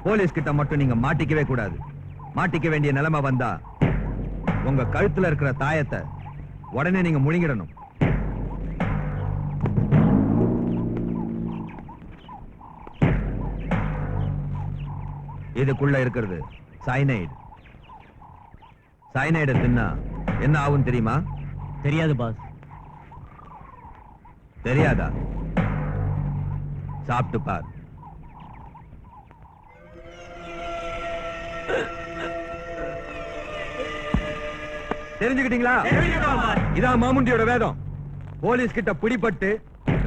Police கிட்ட மட்டும் நீங்க மாட்டிக்கவே கூடாது. மாட்டிக்க வேண்டிய நிலைமை வந்தா உங்க கழுத்துல இருக்கிற தாயத்தை உடனே நீங்க முழுங்கிடணும். இதுக்குள்ள இருக்கிறது சைனைடு. சைனைடு தின்னா என்ன ஆகும் தெரியுமா? தெரியாது பாஸ். தெரியாதா? சாப்பிட்டு பார். தெரிஞ்சுக்கிட்டீங்களா? இதான் மாமுண்டியோட வேதம். போலீஸ் கிட்ட பிடிபட்டு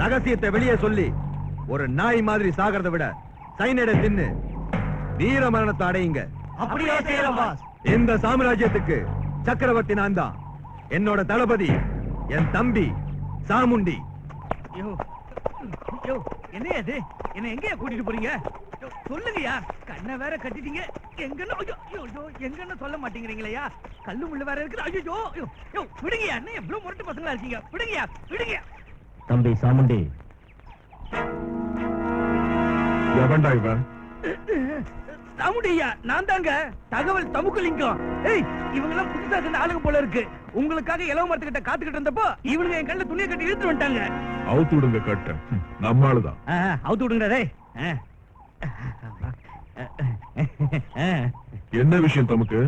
ரகசியத்தை வெளியே சொல்லி ஒரு நாய் மாதிரி சாகிறத விட சைனைடை தின்னு வீர மரணத்தை அடையுங்க. அப்படியே செய்யலாம் பாஸ். இந்த சாம்ராஜ்யத்துக்கு சக்கரவர்த்தி நான் தான். என்னோட தளபதி என் தம்பி சாமுண்டி. என்ன அது? என்ன எங்கயா கூட்டிட்டு போறீங்க? சொல்லுங்கயா. கண்ணை வேற கட்டிட்டீங்க. எங்கன்னு சொல்ல மாட்டேங்கிறீங்களா? கல்லு முள்ளு வேற இருக்கு. ஐயோ விடுங்கயா. என்ன எவ்வளவு முரட்டு பசங்களா இருக்கீங்க? விடுங்கயா விடுங்க. தம்பி சாமுண்டி, எவன்டா இவன்? சாமுண்டியா, நான் தாங்க. தகவல் தமுக்குலிங்கம். ஏய், இவங்க எல்லாம் புதுசா சேர்ந்த ஆளுங்க போல இருக்கு. உங்களுக்காக இலவ மரத்துக்கிட்ட காத்துக்கிட்டு இருந்தப்போ இவனுங்க என் கண்ணுல துணியை கட்டி இழுத்து வந்துட்டாங்க. அவுத்து விடுங்க கட்ட. நம்மாளுதான். அவுத்து விடுங்க. டேய், என்ன விஷயம் தமக்கு?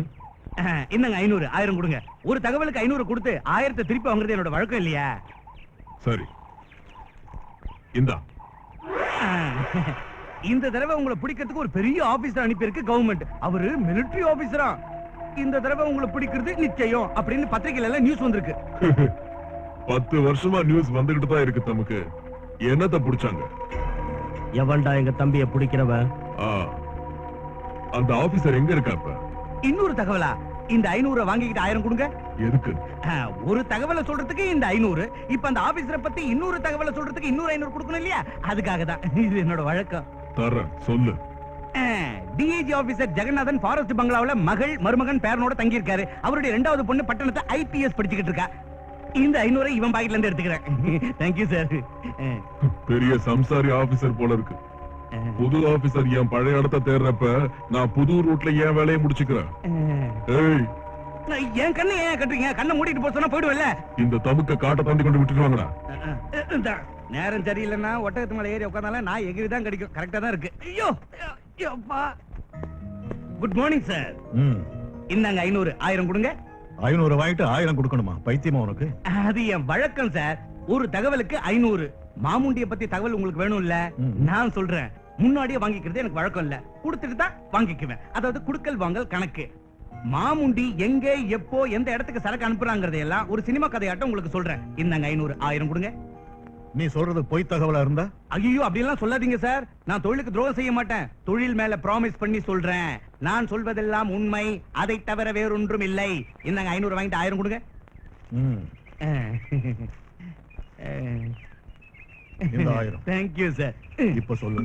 இன்னங்க 500 1000 கொடுங்க. ஒரு தகவலுக்கு 500 கொடுத்து 1000 திருப்பி வாங்குறது என்னோட வழக்கம் இல்லையா? சரி, இந்தா. இந்த தடவை உங்களை பிடிக்கிறதுக்கு ஒரு பெரிய ஆபீசர் அனுப்பியிருக்கு கவர்மெண்ட். அவரு மிலிட்டரி ஆபீசரா. இந்த தடவை உங்களை பிடிக்கிறது நிச்சயம் அப்படின்னு பத்திரிகையில எல்லாம் நியூஸ் வந்திருக்கு. 10 வருஷமா நியூஸ் வந்துகிட்டு தான் இருக்கு தமக்கு. என்னத்த புடிச்சாங்க? எவன்டா எங்க தம்பிய பிடிக்கிறவன்? அந்த ஆபீசர் எங்க இருக்காப்ப? இன்னொரு தகவலா? இந்த 500 வாங்கிக்கிட்டு 1000 கொடுங்க. எதுக்கு? ஒரு தகவலை சொல்றதுக்கு இந்த 500. இப்ப அந்த ஆபீசரை பத்தி இன்னொரு தகவலை சொல்றதுக்கு இன்னொரு 500 கொடுக்கணும் இல்லையா? அதுக்காக தான். இது என்னோட வழக்கம். தர்றேன், சொல்லு. டிஐஜி ஆபீசர் ஜெகநாதன் ஃபாரஸ்ட் பங்களாவுல மகள் மருமகன் பேரனோட தங்கி இருக்காரு. அவருடைய 2வது பொண்ணு பட்டணத்தை IPS படிச்சுக்கிட்டு இருக்கா. இந்த 500 இவன் பாக்கெட்ல இருந்து எடுத்துக்கிறேன். Thank you sir. பெரிய சம்சாரி ஆபீசர் போல இருக்கு. புது ஆபீசர் என் பழைய இடத்தை தேர்றப்ப நான் புது ரூட்ல என் வேலையை முடிச்சுக்கிறேன். என் கண்ணு ஏன் கட்டுறீங்க? கண்ணை மூடிட்டு போக சொன்னா போயிடுவல்ல. இந்த தமுக்க காட்டை தாண்டி கொண்டு விட்டுருவாங்கடா. நேரம் சரியில்லைன்னா ஒட்டகத்து மேல ஏறி உட்கார்ந்தாலும் நான் எகிரி தான் கிடைக்கும். கரெக்டா தான் இருக்கு. ஐயோ அப்பா. Good morning sir. இந்தாங்க 500 1000 கொடுங்க. 500 வாங்கிட்டு 1000 கொடுக்கணுமா? பைத்தியமா உனக்கு? அது என் வழக்கம் சார். ஒரு தகவலுக்கு 500. மாமுண்டிய பத்தி தகவல் உங்களுக்கு வேணும் இல்ல? நான் சொல்றேன். முன்னாடியே வாங்கிக்கிறது எனக்கு வழக்கம் இல்ல. கொடுத்துட்டு தான் வாங்கிக்குவேன். அதாவது குடுக்கல் வாங்கல் கணக்கு. மாமுண்டி எங்க எப்போ எந்த இடத்துக்கு சரக்கு அனுப்புறாங்கறதை எல்லாம் ஒரு சினிமா கதையாட்டம் உங்களுக்கு சொல்றேன். இந்தாங்க 500 1000 கொடுங்க. நீ சொல்றது பொய் தகவலா இருந்தா? ஐயோ அப்படி எல்லாம் சொல்லாதீங்க சார். நான் தொழிலுக்கு துரோகம் செய்ய மாட்டேன். தொழில் மேல ப்ராமிஸ் பண்ணி சொல்றேன். நான் சொல்வதெல்லாம் உண்மை. அதை தவிர வேறொன்றும் இல்லை. இந்தாங்க 500 வாங்கிட்டு 1000 கொடுங்க. இந்த 1000. Thank you sir. இப்ப சொல்லு.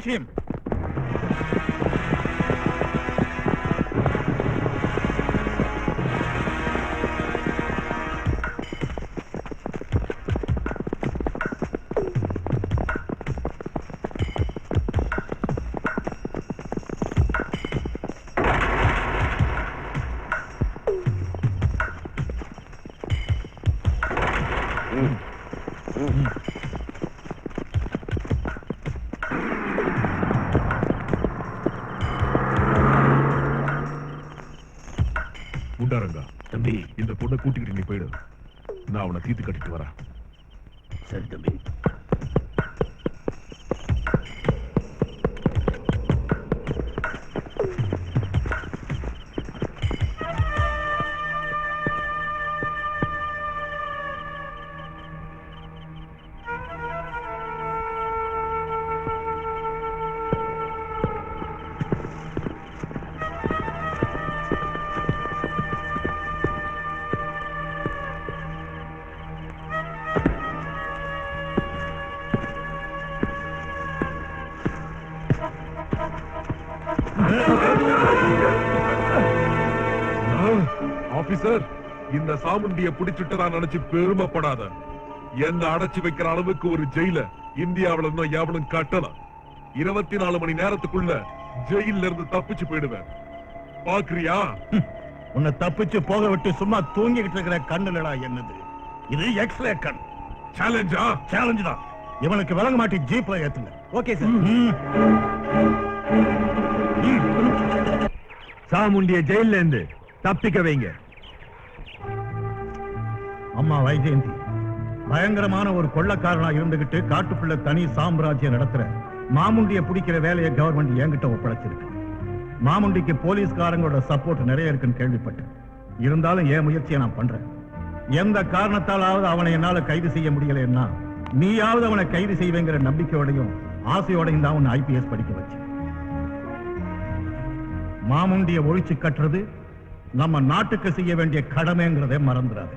Finish him. முண்டாரங்கா தம்பி, இந்த பொண்ணை கூட்டிக்கிட்டு நீ போயிடு. நான் அவனை தீத்து கட்டிட்டு வரேன். சரி தம்பி. ஆபீசர், இந்த சாமுண்டிய பிடிச்சிட்டதா நினைச்சு பெருமைப்படாத. என்ன அடைச்சு வைக்கிற அளவுக்கு ஒரு ஜெயில இந்தியாவில இன்னும் எவனும் கட்டலாம். 24 மணி நேரத்துக்குள்ள ஜெயில இருந்து தப்பிச்சு போயிடுவேன். பாக்குறியா? உன்னை தப்பிச்சு போக விட்டு சும்மா தூங்கிக்கிட்டு இருக்கிற கண்ணுலடா என்னது இது? எக்ஸ்ரே கண். சேலஞ்சா? சேலஞ்ச் தான். இவனுக்கு விளங்க மாட்டி ஜீப்ல ஏத்துங்க. Okay sir. சாமுண்டிய ஜெயில இருந்து தப்பிக்க வைங்க. அம்மா வைஜெயந்தி பயங்கரமான ஒரு கொள்ளக்காரனா இருந்துகிட்டு காட்டுக்குள்ள தனி சாம்ராஜ்யம் நடத்துற மாமுண்டிய பிடிக்கிற வேலையை கவர்மெண்ட் என்கிட்ட ஒப்படைச்சிருக்கு. மாமுண்டிக்கு போலீஸ்காரங்களோட சப்போர்ட் நிறைய இருக்குன்னு கேள்விப்பட்டேன். இருந்தாலும் என் முயற்சியை நான் பண்றேன். எந்த காரணத்தாலாவது அவனை என்னால கைது செய்ய முடியலன்னா நீயாவது அவனை கைது செய்வேங்கிற நம்பிக்கையோடையும் ஆசையோடையும் தான் உன்னை IPS படிக்க வச்சு. மாமுண்டிய ஒழிச்சு கட்டுறது நம்ம நாட்டுக்கு செய்ய வேண்டிய கடமைங்கிறதே மறந்துடாது.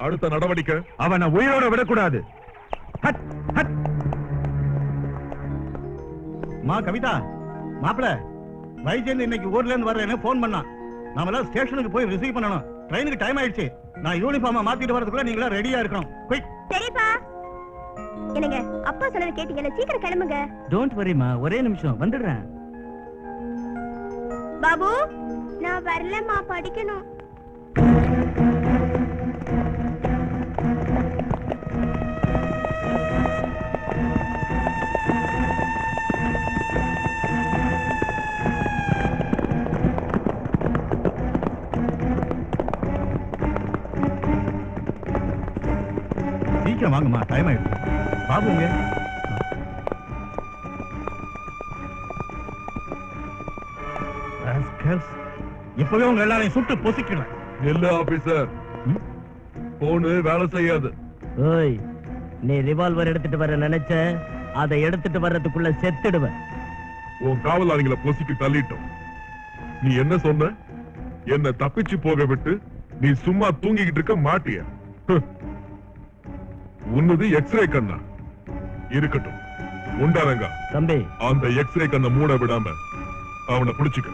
அடுத்த நடவடிக்கை அவனை உயிரோட விடக்கூடாது. மா கவிதா, மாப்பிள வைஜெயந்த் இன்னைக்கு ஊர்ல இருந்து வர்றேன்னு போன் பண்ணான். நாம எல்லாம் ஸ்டேஷனுக்கு போய் ரிசீவ் பண்ணணும். ட்ரெயினுக்கு டைம் ஆயிடுச்சு. நான் யூனிஃபார்மா மாத்திட்டு வரதுக்குள்ள நீங்க எல்லாம் ரெடியா இருக்கணும். குயிக். சரிப்பா. என்னங்க அப்பா சொன்னது கேட்டீங்கல்ல, சீக்கிரம் கிளம்புங்க. டோன்ட் வரிமா, ஒரே நிமிஷம் வந்துடுறேன். பாபு, நான் வரலம்மா, படிக்கணும். சீக்கிரம் வாங்கம்மா, டைம் ஆயிடுச்சு. பாபுங்க இப்பவே உங்க எல்லாரையும் சுட்டு பொசிக்கிறேன். இல்ல ஆபீசர், போனு வேலை செய்யாது. ஓய், நீ ரிவால்வர் எடுத்துட்டு வர நினைச்ச, அதை எடுத்துட்டு வர்றதுக்குள்ள செத்துடுவேன். உன் காவலாளிகளை பொசிக்கு தள்ளிட்டோம். நீ என்ன சொன்ன? என்ன தப்பிச்சு போக விட்டு நீ சும்மா தூங்கிக்கிட்டு இருக்க மாட்டிய? உன்னது எக்ஸ்ரே கண்ணா இருக்கட்டும். உண்டாரங்க தம்பி, அந்த எக்ஸ்ரே கண்ணை மூட விடாம அவனை பிடிச்சுக்க.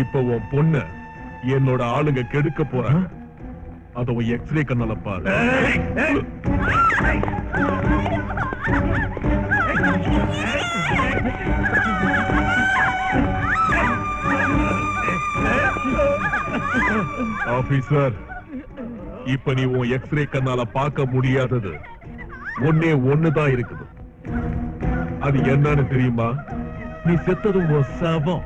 இப்ப உன் பொண்ண என்னோட ஆளுங்க கெடுக்க போறாங்க. அத உன் எக்ஸ்ரே கண்ணால பாரு. ஆபீசர், இப்ப நீ உன் எக்ஸ்ரே கண்ணால பார்க்க முடியாதது ஒன்னே ஒண்ணுதான் இருக்குது. அது என்னன்னு தெரியுமா? நீ செத்தது உன் சவம்.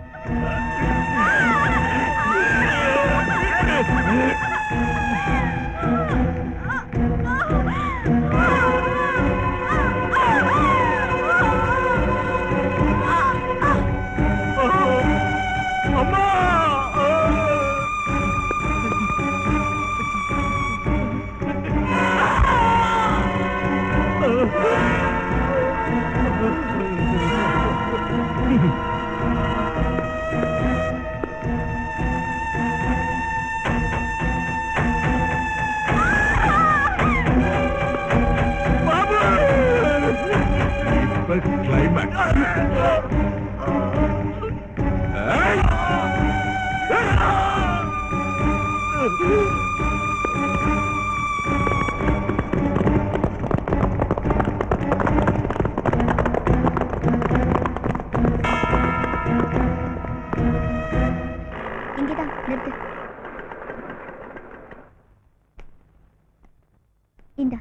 இங்கதான் நிறுத்து. இந்த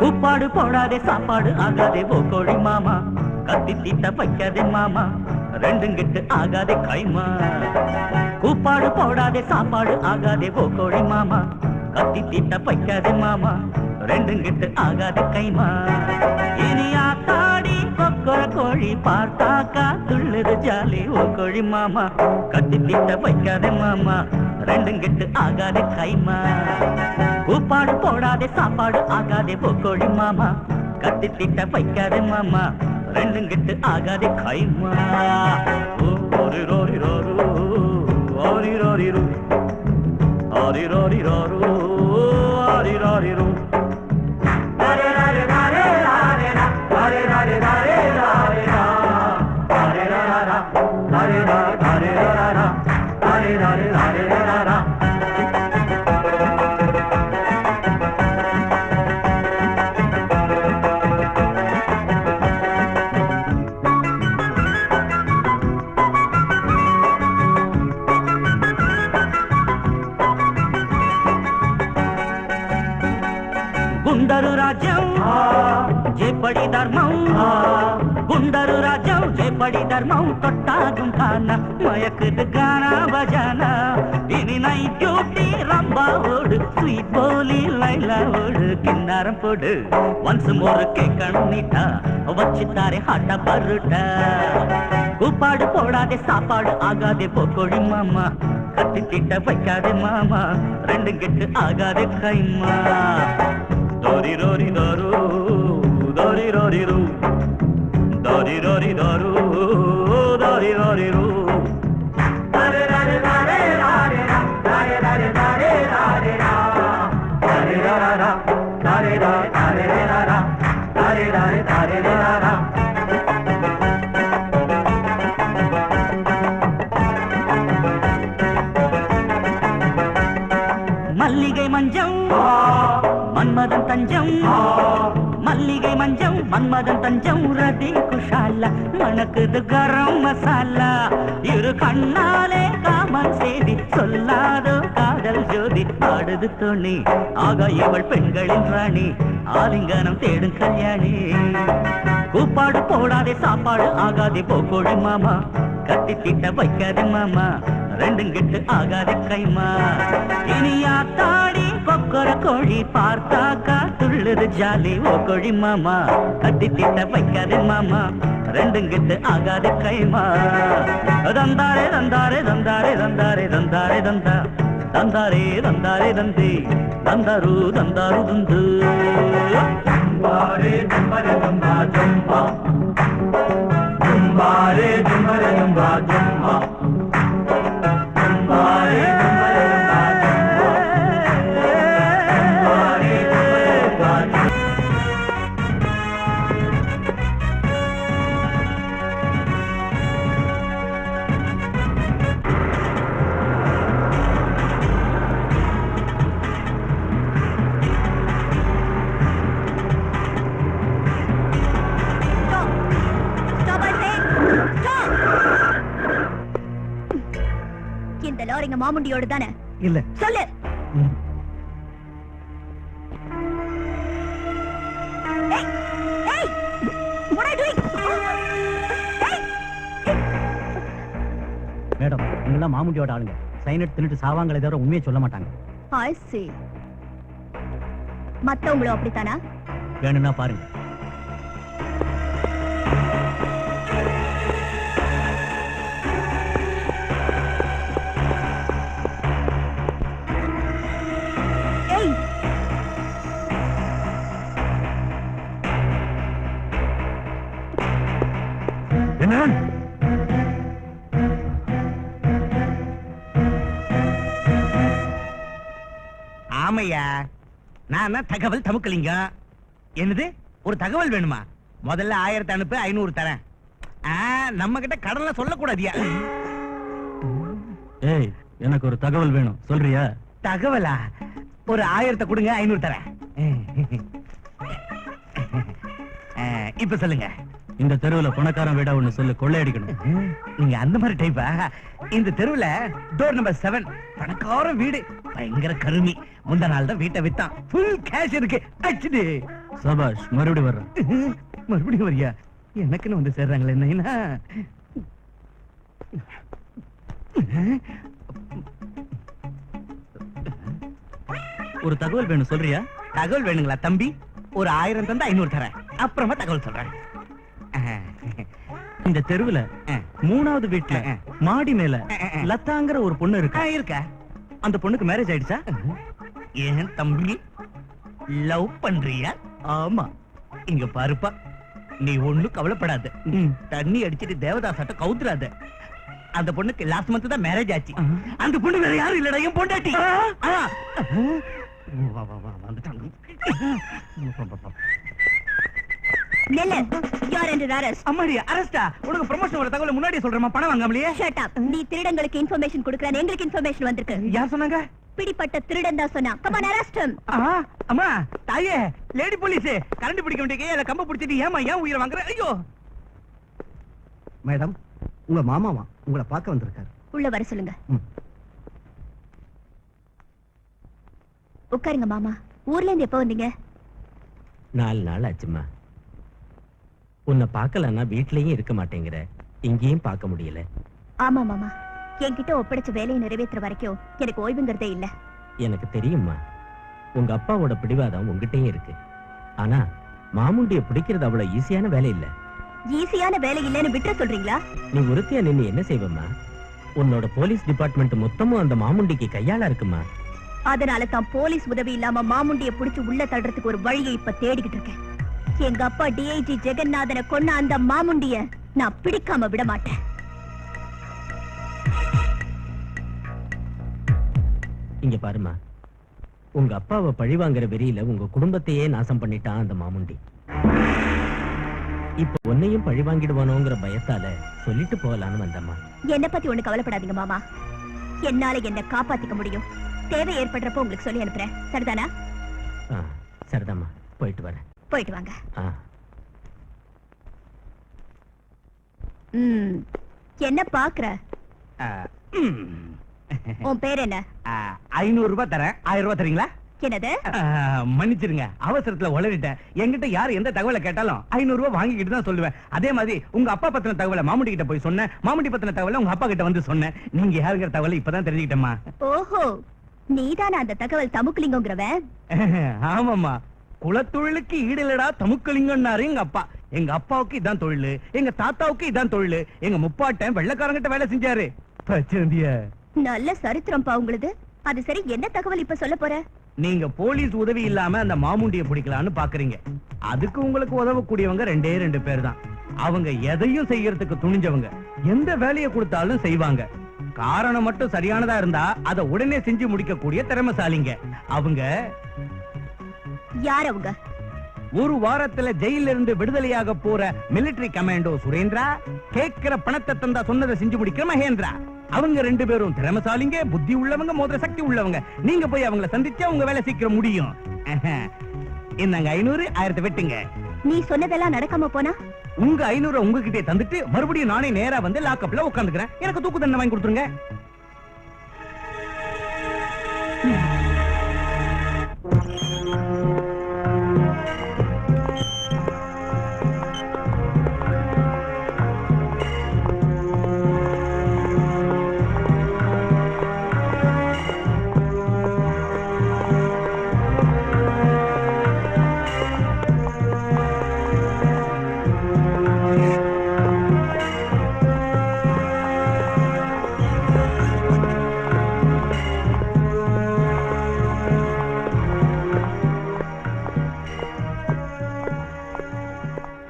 உப்பாடு போடாதே சாப்பாடு ஆகாதே ஓ கோழி மாமா, கத்தி தீட்ட வைக்காதே மாமா, ரெண்டும் கெட்டு ஆகாதே கைமா. கூப்பாடு போடாதே சாப்பாடு ஆகாதே ஓ கோழி மாமா, கத்தி தீட்ட வைக்காதே மாமா, ரெண்டும் கெட்டு ஆகாதே கைமா. இனி ஆத்தாடி கொக்கர கோழி பார்த்தாக்கா துள்ளுது ஜாலி ஓ கோழி மாமா, கத்தி தீட்ட வைக்காதே மாமா, ரெண்டும் கெட்டு ஆகாதே கைமா. கூப்பாடு போடாதே சாப்பாடு ஆகாதே ஓ கோழி மாமா, கத்தி தீட்ட வைக்காதே மாமா, ரெண்டும் கெட்டு ஆகாதே கைமா. ஓரி ரோரி ரோரு ஓரி ரோரி ரூ ஓரி ரோரி ரோரு ஓரி ரோரி ரூ. గుండరు రాజ్యం జేపడి ధర్మం, గుండరు రాజ్యం జేపడి ధర్మం, కొట్టాగుంటాన మయకుడు గానా బజానా, ఇని నై డ్యూటీ రంబావోడు ஸ்வீட் போலி லைலாவோடு கிண்ணாரம் போடு ஒன்ஸ் மோர் கேட்கணும் நீட்டா வச்சு தாரே ஹாட்டா பருட்டா கூப்பாடு போடாதே சாப்பாடு ஆகாதே போக்கோழி மாமா கட்டி திட்ட வைக்காதே மாமா ரெண்டு கெட்டு ஆகாதே கைமா தோரி ரோரி தோரு தோரி ரோரி ரூ தோரி ரோரி தோரு தோரி ரோரி ரூ மல்லிகை மஞ்சம் மன்மதன் தஞ்சம் மல்லிகை மஞ்சம் மன்மதன் தஞ்சம் ரதி குஷாலா மணக்குது கரம் மசாலா இரு கண்ணாலே காமன் செய்தி சொல்லாதோ காதல் ஜோதி ஆடுது தோணி ஆக இவள் பெண்களின் ராணி ஆலிங்கனம் தேடும் கல்யாணி கூப்பாடு போடாதே சாப்பாடு ஆகாதே போக்கோழி மாமா கட்டி திட்ட வைக்காதே மாமா ரெண்டும் கெட்டு ஆகாதே கைமா இனியா தாடி கொக்கர கோழி பார்த்தாக்கா துள்ளுது ஜாலி ஓ கோழி மாமா கட்டி திட்ட வைக்காதே மாமா ரெண்டும் கெட்டு ஆகாதே கைமா தந்தாரே தந்தாரே தந்தாரே தந்தாரே தந்தாரே தந்தா தந்தாரே தந்தாரே தந்தி தந்தாரு தந்தாரு துந்து ஜம்பாரே ஜம்பரே ஜம்பா ஜம்பா ஜம்பாரே ஜம்பரே ஜம்பா ஜம்பா ஜம்பாரே ஜம்பரே ஜம்பா ஜம்பா ஜம்பாரே ஜம்பரே ஜம்பா இந்த லாரிங்க மாமுண்டியோட தானே? இல்ல சொல்லு. ஏய், ஏய், what are you doing? ஏய், மேடம் இவங்கெல்லாம் மாமுண்டியோட ஆளுங்க. சைனட் தின்னுட்டு சாவாங்களே தவிர உண்மையை சொல்ல மாட்டாங்க. I see. மத்தவங்களும் அப்படித்தானா? வேணும்னா பாருங்க. ஏய், என்ன? ஆமையா நான் தகவல் தமுக்கலிங்க. என்னது ஒரு தகவல் வேணுமா? முதல்ல 1000 அனுப்பு 500 தரேன். நம்ம கிட்ட கடன்ல சொல்லக்கூடாதியா? ஏய் எனக்கு ஒரு தகவல் வேணும் சொல்றியா? தகவலா? ஒரு 1000 கொடுங்க 500 தரேன். இப்ப சொல்லுங்க. இந்த தெருவுல பணக்காரன் வீடா ஒண்ணு சொல்லு, கொள்ளையடிக்கணும். நீங்க அந்த மாதிரி டைப்பா? இந்த தெருவுல டோர் நம்பர் 7 பணக்கார வீடு, பயங்கர கருமி. முந்த நாள் தான் வீட்டை வித்தான், ஃபுல் கேஷ் இருக்கு. அச்சுது சபாஷ், மறுபடியும் வர்றேன். மறுபடியும் வரியா? எனக்குன்னு வந்து சேர்றாங்களே என்ன? ஒரு தகவல் வேணும் சொல்றியா? தகவல் வேணுங்களா தம்பி? ஒரு 1000 தந்தா 500 தரேன். அப்புறமா தகவல் சொல்றேன். இந்த தெருவுல 3வது வீட்டுல மாடி மேல லதாங்கிற ஒரு பொண்ணு இருக்கு. இருக்கா? அந்த பொண்ணுக்கு மேரேஜ் ஆயிடுச்சா? ஏன் தம்பி லவ் பண்றியா? ஆமா. இங்க பாருப்பா, நீ ஒண்ணும் கவலைப்படாத. தண்ணி அடிச்சிட்டு தேவதாசாட்ட கவுத்துறாத. அந்த பொண்ணுக்கு லாஸ்ட் மந்த் தான் மேரேஜ் ஆச்சு. அந்த பொண்ணு வேற யாரும் இல்லடா, என் பொண்டாட்டி. நெல்லு, you are under arrest. அம்மாடி அரஸ்டா? உனக்கு ப்ரமோஷன் வர தகவல் முன்னாடியே சொல்றேமா, பணம் வாங்காமலையே? Shut up. நீ திருடங்களுக்கு இன்ஃபர்மேஷன் கொடுக்கறேன்னு எங்களுக்கு இன்ஃபர்மேஷன் வந்திருக்கு. யார் சொன்னாங்க? பிடிப்பட்ட திருடன் தான் சொன்னா. Come on, arrest him. அம்மா தாயே, லேடி போலீஸ், கரண்ட் பிடிக்க வேண்டிய கையில கம்ப பிடிச்சிட்டு ஏமா ஏன் உயிரை வாங்குற? ஐயோ மேடம், உங்க மாமாவா உங்களை பார்க்க வந்திருக்காரு. உள்ள வர சொல்லுங்க. உட்காருங்க மாமா. ஊர்ல இருந்து எப்ப வந்தீங்க? 4 நாள் ஆச்சுமா. உன்னை பார்க்கலன்னா வீட்லயும் இருக்க மாட்டேங்கிற, இங்கேயும் பார்க்க முடியல. ஆமா மாமா, என்கிட்ட ஒப்படைச்ச வேலையை நிறைவேற்றுற வரைக்கும் எனக்கு ஓய்வுங்கிறதே இல்ல. எனக்கு தெரியுமா. உங்க அப்பாவோட பிடிவாதம் உங்ககிட்டயும் இருக்கு. ஆனா மாமுண்டிய பிடிக்கிறது அவ்வளவு ஈஸியான வேலை இல்ல. ஈஸியான வேலை இல்லைன்னு விட்டு சொல்றீங்களா? நீ ஒருத்தியா நின்னு என்ன செய்வம்மா? உன்னோட போலீஸ் டிபார்ட்மெண்ட் மொத்தமும் அந்த மாமுண்டிக்கு கையாளா இருக்குமா? அதனால தான் போலீஸ் உதவி இல்லாம மாமுண்டிய புடிச்சு உள்ள தள்ளுறதுக்கு ஒரு வழியை இப்ப தேடிக்கிட்டு இருக்கேன். எங்க அப்பா டிஐஜி ஜெகநாதனை கொன்ன அந்த மாமுண்டிய நான் பிடிக்காம விட மாட்டேன். இங்க பாருமா, உங்க அப்பாவை பழி வாங்குற வெறியில உங்க குடும்பத்தையே நாசம் பண்ணிட்டான் அந்த மாமுண்டி. இப்ப உன்னையும் பழி வாங்கிடுவானோங்கிற பயத்தால சொல்லிட்டு போகலான்னு வந்தம்மா. என்ன பத்தி ஒண்ணு கவலைப்படாதீங்க மாமா. என்னால என்ன காப்பாத்திக்க முடியும். தேவை ஏற்படுறப்ப உங்களுக்கு சொல்லி அனுப்புறேன். சரிதானா? சரிதாம்மா, போயிட்டு வரேன். போயிட்டு வாங்க. என்ன பாக்குற? உன் பேர் என்ன? 500 ரூபாய் தரேன். 1000 ரூபாய் தரீங்களா? என்னது? மன்னிச்சிருங்க, அவசரத்துல உளறிட்டேன். என்கிட்ட யார் எந்த தகவலை கேட்டாலும் 500 ரூபாய் வாங்கிக்கிட்டு தான் சொல்லுவேன். அதே மாதிரி உங்க அப்பா பத்தின தகவலை மாமுண்டி கிட்ட போய் சொன்னேன். மாமுண்டி பத்தின தகவலை உங்க அப்பா கிட்ட வந்து சொன்னேன். நீங்க யாருங்கிற தகவலை இப்பதான் தெரிஞ்சுக்கிட்டேமா. ஓஹோ, நீதான அந்த தகவல் தமுக்குலிங்கங்கிறவன்? ஆமாமா, குலத்தொழிலுக்கு ஈடுலடா தமுக்கலிங்கன்னாரு எங்க அப்பா. எங்க அப்பாவுக்கு இதான் தொழில், எங்க தாத்தாவுக்கு இதான் தொழில். எங்க முப்பாட்டன் வெள்ளக்காரங்கிட்ட வேலை செஞ்சாரு. நல்ல சரித்திரம்பா உங்களுது. அது சரி, என்ன தகவல் இப்ப சொல்ல போற? நீங்க போலீஸ் உதவி இல்லாம அந்த மாமுண்டிய பிடிக்கலான்னு பாக்குறீங்க. அதுக்கு உங்களுக்கு உதவக்கூடியவங்க 2 பேர் தான். அவங்க எதையும் செய்யறதுக்கு துணிஞ்சவங்க. எந்த வேலையை கொடுத்தாலும் செய்வாங்க. காரணம் மட்டும் சரியானதா இருந்தா அதை உடனே செஞ்சு முடிக்கக்கூடிய திறமைசாலிங்க. அவங்க யார்? அவங்க ஒரு வாரத்துல ஜெயில இருந்து விடுதலையாக போற மிலிட்டரி கமாண்டோ சுரேந்திரா, கேட்கிற பணத்தை தந்தா சொன்னதை செஞ்சு முடிக்கிற மகேந்திரா. அவங்க 2 பேரும் திறமைசாலிங்க, புத்தி உள்ளவங்க, மோதிர சக்தி உள்ளவங்க. நீங்க போய் அவங்களை சந்திச்சா உங்க வேலை சீக்கிரம் முடியும். என்னங்க 500, 1000 வெட்டுங்க. நீ சொன்னதெல்லாம் நடக்காம போனா உங்க 500 உங்ககிட்டே தந்துட்டு மறுபடியும் நானே நேரா வந்து லாக்அப்ல உட்கார்ந்துக்கிறேன். எனக்கு தூக்கு தண்டனை வாங்கி கொடுத்துருங்க.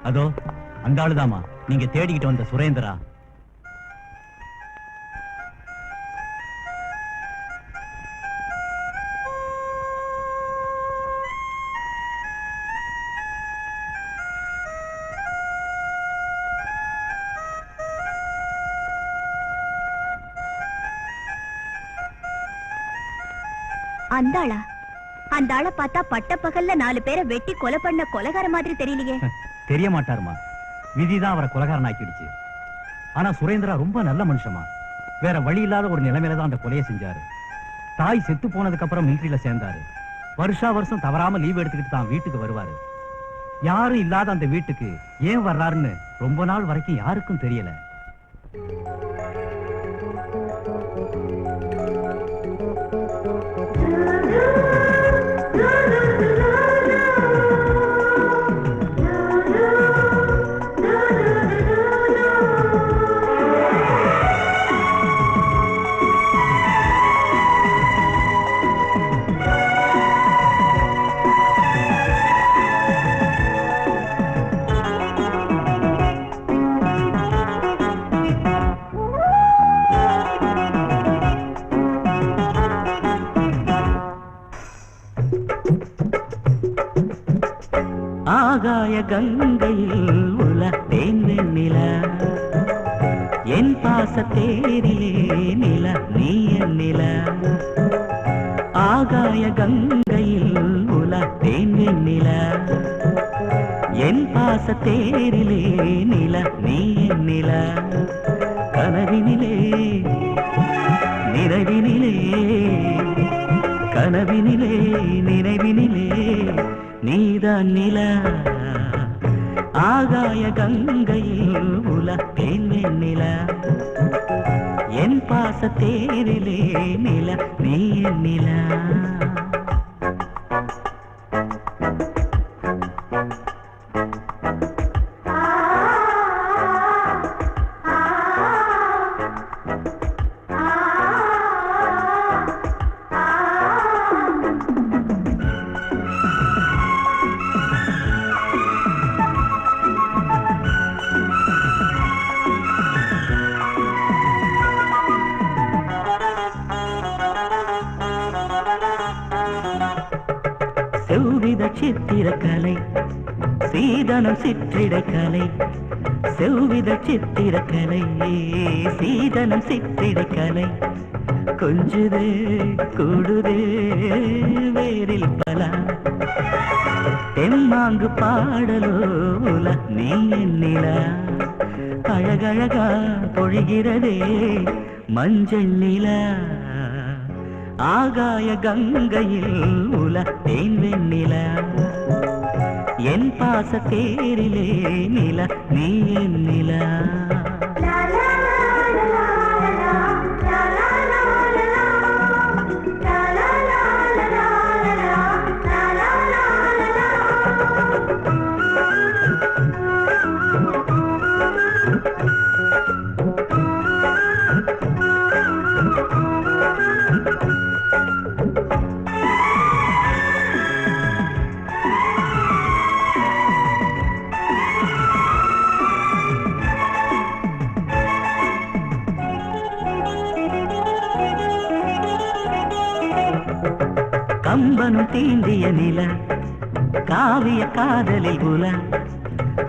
அதோ அந்த ஆளுதாமா நீங்க தேடிக்கிட்டு வந்த சுரேந்திரா. அந்த ஆளை பார்த்தா பட்ட பகல்ல 4 பேரை வெட்டி கொலை பண்ண கொலைகார மாதிரி தெரியலையே. தெரிய மாட்டாருமா, விதிதான் அவரை கொலைகாரன் ஆக்கிடுச்சு. ஆனா சுரேந்திரா ரொம்ப நல்ல மனுஷமா. வேற வழி இல்லாத ஒரு நிலைமையில தான் அந்த கொலையை செஞ்சாரு. தாய் செத்து போனதுக்கு அப்புறம் மிலிட்டரியில சேர்ந்தாரு. வருஷா வருஷம் தவறாம லீவ் எடுத்துக்கிட்டு தான் வீட்டுக்கு வருவாரு. யாரும் இல்லாத அந்த வீட்டுக்கு ஏன் வர்றாருன்னு ரொம்ப நாள் வரைக்கும் யாருக்கும் தெரியல. ஆகாய கங்கையில் உலத்தேன் நில, என் பாசத்தேரிலே நில நீ நில. ஆகாய கங்கையில் உலத்தேன் நில, என் பாசத்தேரிலே நில நீ நில. கனவினிலே நினைவினிலே, கனவினிலே நினைவினிலே நீதான் நில. ஆகாய கங்கையில் உலத்தேன் நில, என் பாசத்தேரிலே நில நீ நில. செவ்வித சித்திரக்கலை சீதனம் சிற்றிடக்கலை செவ்வித சித்திரக்கலை சீதனம் சிற்றிடக்கலை கொஞ்சுதே கூடுதே வேரில் பலா தெம்மாங்கு பாடலோல நீ நிலா அழகழகா பொழிகிறதே மஞ்சள் நிலா ஆகாய கங்கையில் உல தேன் வெண்ணிலா என் பாச தேரிலே நிலா நீ என் நிலா கம்பனும் தீண்டிய நில காவிய காதலில் உல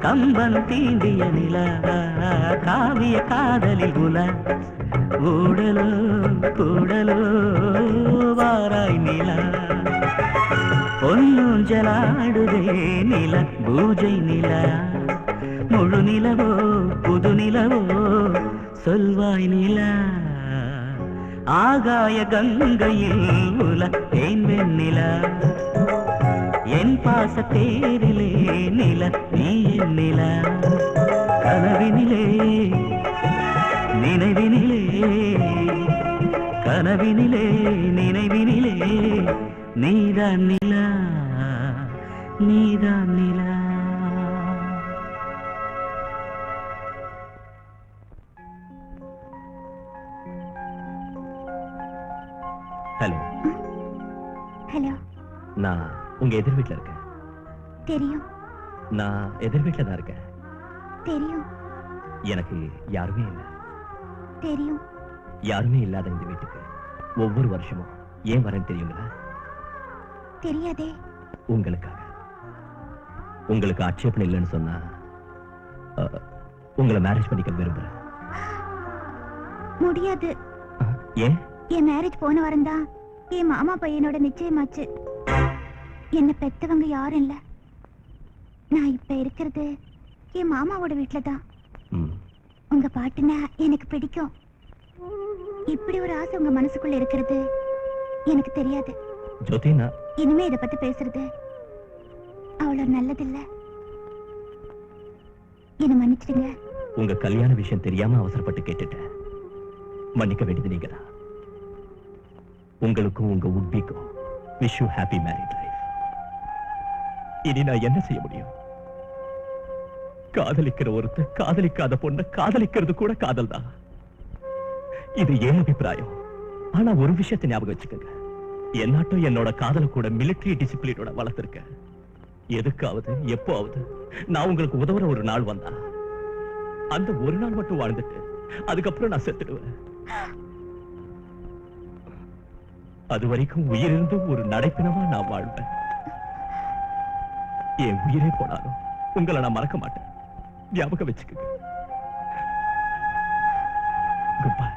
கம்பனும் தீண்டிய நில காவிய காதலில் உல ஊடலோ கூடலோ வாராய் நில பொன்னூஞ்சலாடுதே நில பூஜை நில முழு நிலவோ புது நிலவோ சொல்வாய் நில ஆகாய கங்கையில் உல தேன் வெண்ணிலா என் பாச தேரிலே நில நீ என் நிலா கனவினிலே நினைவினிலே கனவினிலே நினைவினிலே நீதான் நிலா நீதான் நிலா ஹலோ ஹலோ. நான் உங்க எதிர் வீட்டுல இருக்கேன். தெரியும். நான் எதிர் வீட்டுல தான் இருக்கேன். தெரியும். எனக்கு யாருமே இல்லை. தெரியும். யாருமே இல்லாத இந்த வீட்டுக்கு ஒவ்வொரு வருஷமும் ஏன் வரேன்னு தெரியுங்களா? தெரியாதே. உங்களுக்காக. உங்களுக்கு ஆட்சேபணம் இல்லைன்னு சொன்னா உங்களை மேரேஜ் பண்ணிக்க விரும்புறேன். முடியாது. ஏன்? என் மேரேஜ் போன வாரம் தான் என் மாமா பையனோட நிச்சயமாச்சு. என்ன பெத்தவங்க யாரும் இல்ல. நான் இப்ப இருக்கிறது என் மாமாவோட வீட்டுல தான். உங்க பாட்டுனா எனக்கு பிடிக்கும். இப்படி ஒரு ஆசை உங்க மனசுக்குள்ள இருக்கிறது எனக்கு தெரியாது. ஜோதினா, இனிமே இத பத்தி பேசுறது அவ்வளவு நல்லதில்ல. என்ன மன்னிச்சிடுங்க. உங்க கல்யாண விஷயம் தெரியாம அவசரப்பட்டு கேட்டுட்டேன். மன்னிக்க வேண்டியது நீங்கதான். உங்களுக்கும் உங்க உட்பிக்கும் wish you happy married life. இனி நான் என்ன செய்ய முடியும்? காதலிக்கிற ஒருத்தர் காதலிக்காத பொண்ண காதலிக்கிறது கூட காதல் தான். இது ஏன் அபிப்பிராயம். ஆனா ஒரு விஷயத்தை ஞாபகம் வச்சுக்கோங்க. என்னாட்டும் என்னோட காதல கூட மிலிட்டரி டிசிப்ளினோட வளர்த்திருக்க. எதுக்காவது எப்போவது நான் உங்களுக்கு உதவுற ஒரு நாள் வந்தா அந்த ஒரு நாள் மட்டும் வாழ்ந்துட்டு அதுக்கப்புறம் நான் செத்துடுவேன். அது வரைக்கும் உயிரிருந்தும் ஒரு நடைப்பினமா நான் வாழ்வேன். என் உயிரே போனாலும் உங்களை நான் மறக்க மாட்டேன். ஞாபகம் வச்சுக்கோங்க. Good bye.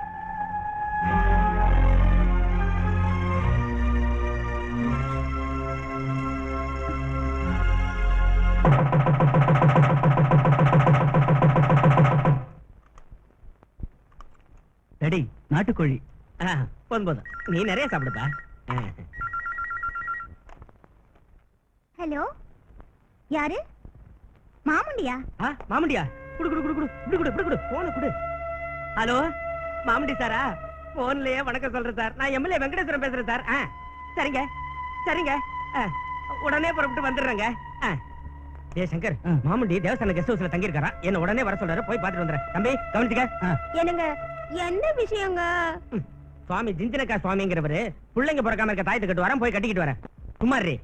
டேடி, நாட்டுக்கோழி. போதும். நீ நிறைய சாப்பிடுப்பா. ஹலோ, யாரு? மாமுண்டியா? மாமுண்டியா? குடு குடு குடு குடு குடு குடு குடு குடு போன குடு. ஹலோ, மாமுண்டி சாரா? போன்லயே வணக்கம் சொல்றேன் சார். நான் எம்எல்ஏ வெங்கடேஸ்வரன் பேசுறேன் சார். சரிங்க சரிங்க, உடனே புறப்பட்டு வந்துடுறேங்க. ஏ சங்கர், மாமுண்டி தேவஸ்தான கெஸ்ட் ஹவுஸ்ல தங்கி இருக்காரா? என்ன உடனே வர சொல்றாரு. போய் பாத்துட்டு வந்துறேன். தம்பி கவனிச்சுக்க. என்னங்க, என்ன விஷயங்க? சுவாமி ஜிஞ்சனக்கா சுவாமிங்கிறவரு பிள்ளைங்க பிறக்காம இருக்க தாயத்தை கட்டு வரேன். போய் கட்டிக்கிட்டு வரேன். குமாரி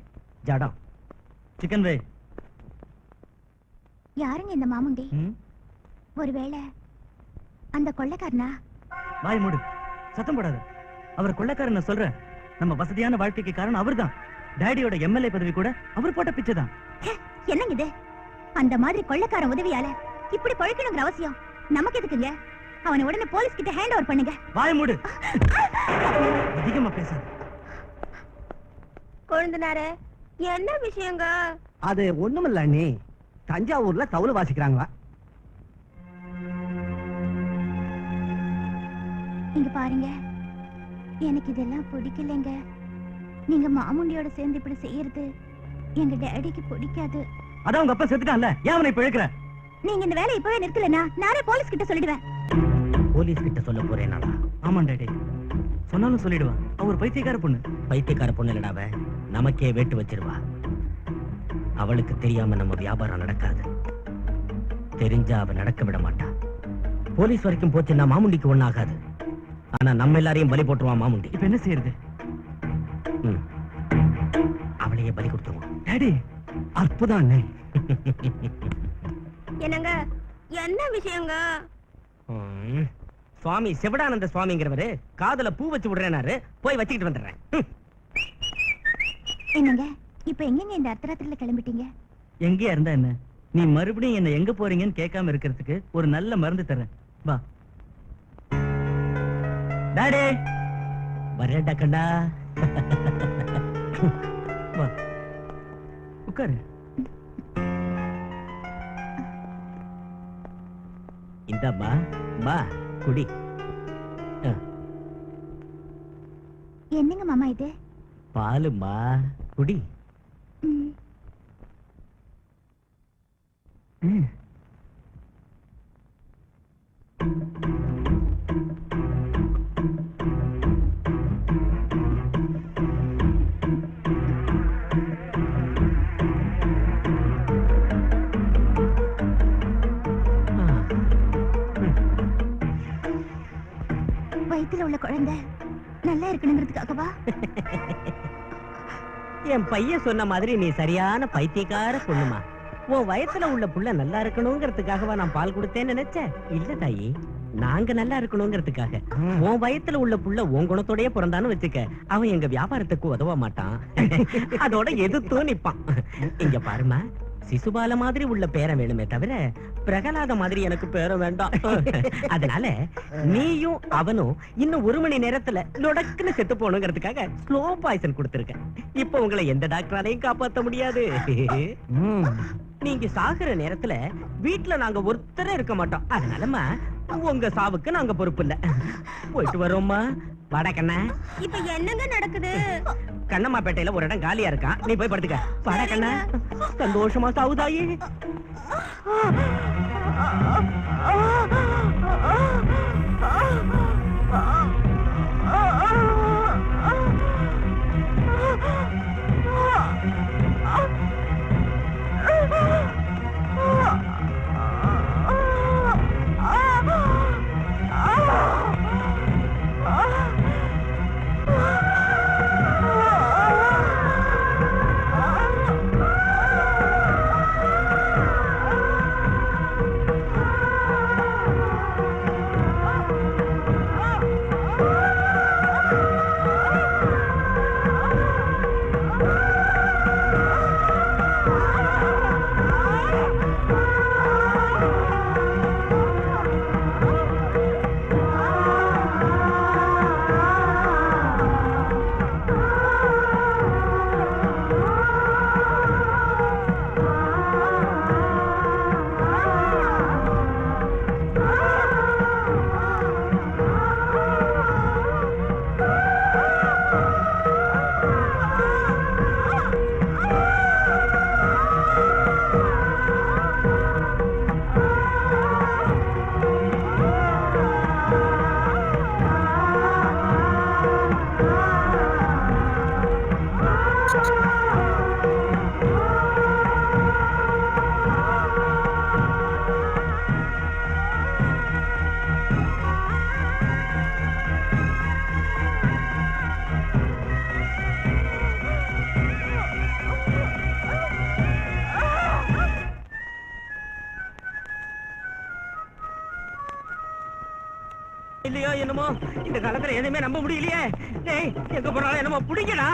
ஜடம் சிக்கன் வே. யாருங்க இந்த மாமுண்டி? ஒருவேளை அந்த கொள்ளைக்காரனா? வாய் மூடு, சத்தம் போடாத. அவர் கொள்ளைக்காரன் சொல்றேன். நம்ம வசதியான வாழ்க்கைக்கு காரணம் அவர்தான். டாடியோட எம்எல்ஏ பதவி கூட அவர் போட்ட பிச்சை தான். என்னங்க இது? அந்த மாதிரி கொள்ளைக்காரன் உதவியால இப்படி பழக்கணுங்கிற அவசியம் நமக்கு எதுக்குங்க? அவனை உடனே போலீஸ் கிட்ட ஹேண்ட் ஓவர் பண்ணுங்க. வாய் மூடு. அதிகமா பேசாத. கொழுந்தனாரே, என்ன விஷயங்க? அது ஒண்ணுமில்ல அண்ணி, தஞ்சாவூர்ல தவுளு வாசிக்கிறாங்களா. இங்க பாருங்க, எனக்கு இதெல்லாம் பிடிக்கலைங்க. நீங்க மாமுண்டியோட சேர்ந்து இப்படி செய்யறது எங்க டேடிக்கு பிடிக்காது. அதான் உங்க அப்பா செத்துட்டான்ல, ஏன் அவனை இப்ப இழுக்கிற? நீங்க இந்த வேலையை இப்பவே நிறுத்தலனா நானே போலீஸ் கிட்ட சொல்லிடுவேன். போலீஸ் கிட்ட சொல்ல போறேனா? ஆமா டாடி, சொன்னாலும் சொல்லிடுவான். அவர் பைத்தியக்கார பொண்ணு. பைத்தியக்கார பொண்ணு இல்லடாவ, நமக்கே வேட்டு வச்சிருவா. அவளுக்கு தெரியாம நம்ம வியாபாரம் நடக்காது. தெரிஞ்சா அவ நடக்க விட மாட்டா. போலீஸ் வரைக்கும் போச்சுன்னா மாமுண்டிக்கு ஒண்ணு ஆகாது. ஆனா நம்ம எல்லாரையும் பலி போட்டுருவான் மாமுண்டி. இப்ப என்ன செய்யறது? அவளையே பலி கொடுத்துருவான். டாடி, அற்புதம் அண்ணே. என்னங்க, என்ன விஷயங்க? சுவாமி சிவடானந்த சுவாமிங்கிறவரு காதுல பூ வச்சு விடுறேனாரு, போய் வச்சுக்கிட்டு வந்துடுறேன். என்னங்க, இப்ப எங்கங்க இந்த அர்த்தராத்திரில கிளம்பிட்டீங்க? எங்கேயா இருந்தா என்ன? நீ மறுபடியும் என்ன எங்க போறீங்கன்னு கேட்காம இருக்கிறதுக்கு ஒரு நல்ல மருந்து தரேன். வா டாடி. வரேன்டா கண்டா. வா உட்காரு. இந்தம்மா மா குடி. என்னங்க மாமா இது? பாலுமா குடி. வயித்துல உள்ள குழந்தை நல்லா இருக்கணுங்கிறதுக்காகவா? என் பையன் சொன்ன மாதிரி நீ சரியான பைத்தியக்கார பொண்ணுமா. உன் வயசுல உள்ள புள்ள நல்லா இருக்கணுங்கிறதுக்காகவா நான் பால் கொடுத்தேன்னு நினைச்சேன்? இல்ல தாயி, நாங்க நல்லா இருக்கணுங்கிறதுக்காக. உன் வயத்துல உள்ள புள்ள உன் குணத்தோடய பிறந்தான்னு வச்சுக்க, அவன் எங்க வியாபாரத்துக்கு உதவ மாட்டான். அதோட எதிர்த்தும் நிப்பான். இங்க பாருமா, சிசுபால மாதிரி உள்ள பேரன் வேணுமே தவிர பிரகலாத மாதிரி எனக்கு பேரம் வேண்டாம். அதனால நீயும் அவனும் இன்னும் 1 மணி நேரத்துல நொடக்குன்னு செத்து போகணுங்கிறதுக்காக ஸ்லோ பாய்சன் கொடுத்திருக்கேன். இப்ப உங்களை எந்த டாக்டராலையும் காப்பாற்ற முடியாது. நீங்க சாகுற நேரத்துல வீட்டுல நாங்க ஒருத்தர இருக்க மாட்டோம். அதனாலமா உங்க சாவுக்கு நாங்க பொறுப்பு இல்ல. போயிட்டு வரோம்மா. வாடா கண்ணா. இப்ப என்னங்க நடக்குது? கண்ணம்மாப்பேட்டையில ஒரு இடம் காலியா இருக்கான், நீ போய் படுத்துக்க. வாடா கண்ணா. சந்தோஷமா சாவுதாயி. இல்லையோ என்னமோ இந்த காலத்துல எதுவுமே நம்ப முடியலையே. டேய், எங்க போனாலும் என்னமோ பிடிக்கடா.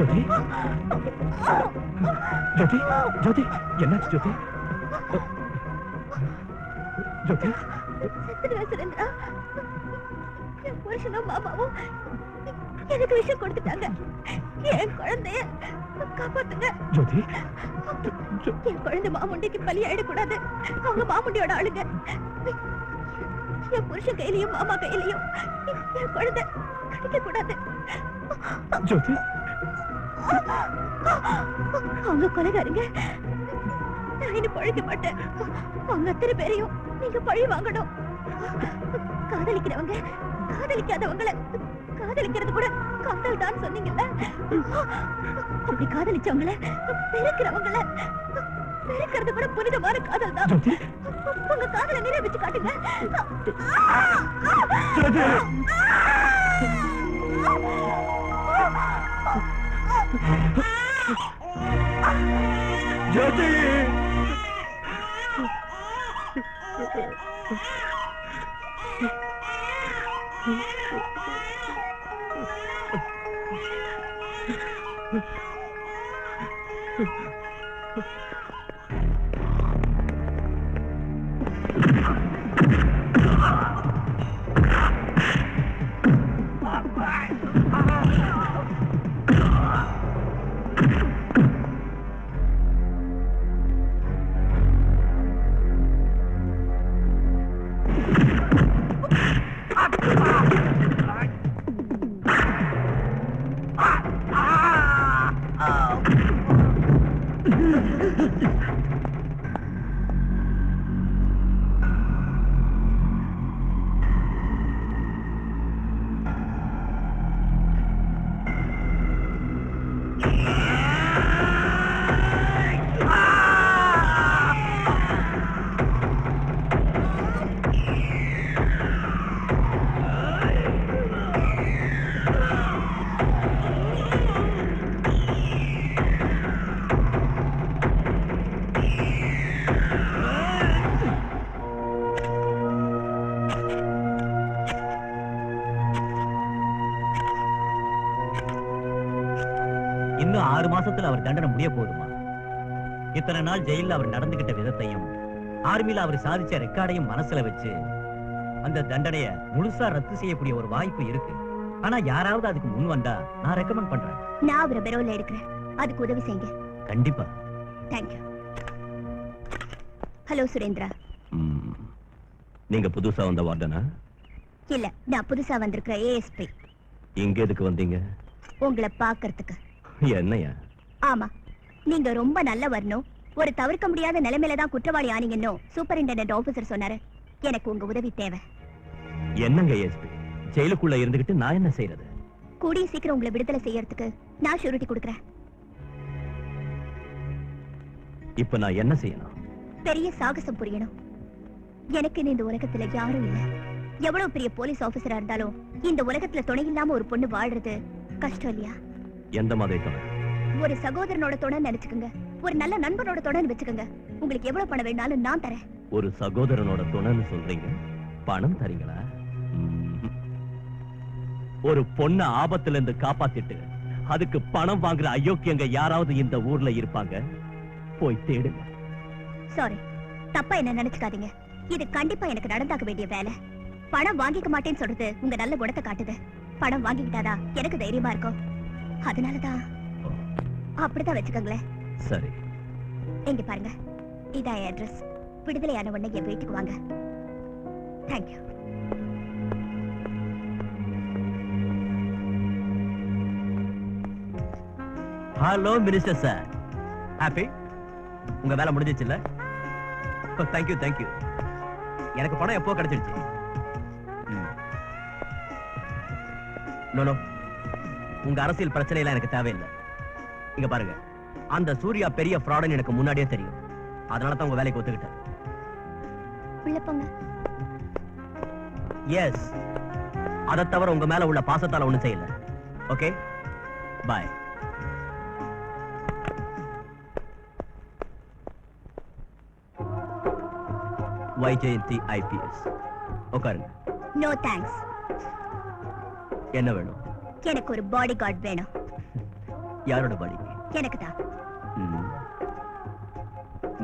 ஜோதி ஜோதி ஜோதி என்னாச்சு ஜோதி ஜோதி செத்துடுவேன் சுரேந்திரா. என் புருஷனும் மாமாவும் எனக்கு விஷயம் கொடுத்துட்டாங்க. என் குழந்தைய காப்பாத்துங்க. ஜோதி என் குழந்தை மாமுண்டிக்கு பலி ஆயிடக்கூடாது. அவங்க மாமுண்டியோட ஆளுங்க. என் புருஷன் கையிலையும் மாமா கையிலையும் என் குழந்தை கிடைக்க கூடாது. ஜோதி அவங்க கொலைகாரங்க. நான் இன்னும் பழிக்க மாட்டேன். அவங்க அத்தனை பேரையும் நீங்க பழி வாங்கணும். காதலிக்கிறவங்க காதலிக்காதவங்களை காதலிக்கிறது கூட காதல் தான் சொன்னீங்கல்ல. அப்படி காதலிச்சவங்கள வெறுக்கிறவங்கள வெறுக்கிறது கூட புனிதமான காதல் தான். உங்க காதலை நிரூபிச்சு காட்டுங்க. ஜோதி இன்னும் 6 மாசத்துல அவர் தண்டனை முடிய போதுமா? இத்தனை நாள் ஜெயில அவர் நடந்துகிட்ட விதத்தையும் ஆர்மில அவர் சாதிச்ச ரெக்கார்டையும் மனசுல வச்சு அந்த தண்டனைய முழுசா ரத்து செய்யக்கூடிய ஒரு வாய்ப்பு இருக்கு. ஆனா யாராவது அதுக்கு முன் வந்தா நான் ரெக்கமெண்ட் பண்றேன். நான் அவரை பெரோல எடுக்கிறேன். அதுக்கு உதவி செய்யுங்க. கண்டிப்பா. தேங்க்யூ. ஹலோ சுரேந்திரா. நீங்க புதுசா வந்த வார்டனா? இல்ல, நான் புதுசா வந்திருக்கிற ஏஎஸ்பி. இங்க எதுக்கு வந்தீங்க? உங்களை பாக்குறதுக்கு. என்னையா? ஆமா, நீங்க ரொம்ப நல்ல வரணும். ஒரு தவிர்க்க முடியாத நிலைமையில தான் குற்றவாளி ஆனீங்கன்னு சூப்பரிண்டெண்டன்ட் ஆபீசர் சொன்னாரு. எனக்கு உங்க உதவி தேவை. என்னங்க ஏஎஸ்பி, ஜெயிலுக்குள்ள இருந்துகிட்டு நான் என்ன செய்யறது? கூடிய சீக்கிரம் உங்களை விடுதலை செய்யறதுக்கு நான் ஷூரிட்டி கொடுக்கறேன். இப்ப நான் என்ன செய்யணும்? பெரிய சாகசம் புரியணும். எனக்கு இந்த உலகத்துல யாரும் இல்ல. எவ்வளவு பெரிய போலீஸ் ஆபீசரா இருந்தாலும் இந்த உலகத்துல துணை இல்லாம ஒரு பொண்ணு வாழ்றது கஷ்டம் இல்லையா? எந்த மாதிரி துணை? ஒரு சகோதரனோட துணை நினைச்சுக்கோங்க. ஒரு நல்ல நண்பனோட துணை வச்சுக்கோங்க. உங்களுக்கு எவ்வளவு பணம் வேணாலும் நான் தரேன். ஒரு சகோதரனோட துணைன்னு சொல்றீங்க, பணம் தரீங்களா? ஒரு பொண்ண ஆபத்துல இருந்து காப்பாத்திட்டு அதுக்கு பணம் வாங்குற அயோக்கியங்க யாராவது இந்த ஊர்ல இருப்பாங்க? போய் தேடுங்க. சாரி, தப்பா என்ன நினைச்சுக்காதீங்க. இது கண்டிப்பா எனக்கு நடந்தாக வேண்டிய வேலை. பணம் வாங்கிக்க மாட்டேன்னு சொல்றது உங்க நல்ல குணத்தை காட்டுது. பணம் வாங்கிக்கிட்டாதா எனக்கு தைரியமா இருக்கும். அதனாலதான் அப்படிதான் வச்சுக்கோங்களேன். சரி, இங்க பாருங்க, இதான் அட்ரஸ். விடுதலையான உடனே என் வீட்டுக்கு வாங்க. Thank you. Hello minister sir, happy? உங்க வேலை முடிஞ்சிச்சு இல்ல? Thank you thank you. எனக்கு பணம் எப்போ கிடைச்சிருச்சு. நோ, உங்க அரசியல் பிரச்சனை எல்லாம் எனக்கு தேவையில்லை. இங்க பாருங்க, அந்த சூர்யா பெரிய ஃப்ராடுன்னு எனக்கு முன்னாடியே தெரியும். அதனால தான் உங்க வேலைக்கு ஒத்துக்கிட்டேன். உள்ள போங்க. எஸ், அதை தவிர உங்க மேல உள்ள பாசத்தால ஒண்ணும் செய்யல. Okay, bye. வைஜெயந்தி ஐபிஎஸ். உட்காருங்க. No thanks. என்ன வேணும்? எனக்கு ஒரு பாடி கார்டு வேணும். யாரோட பாடிக்கு? எனக்கு தான்.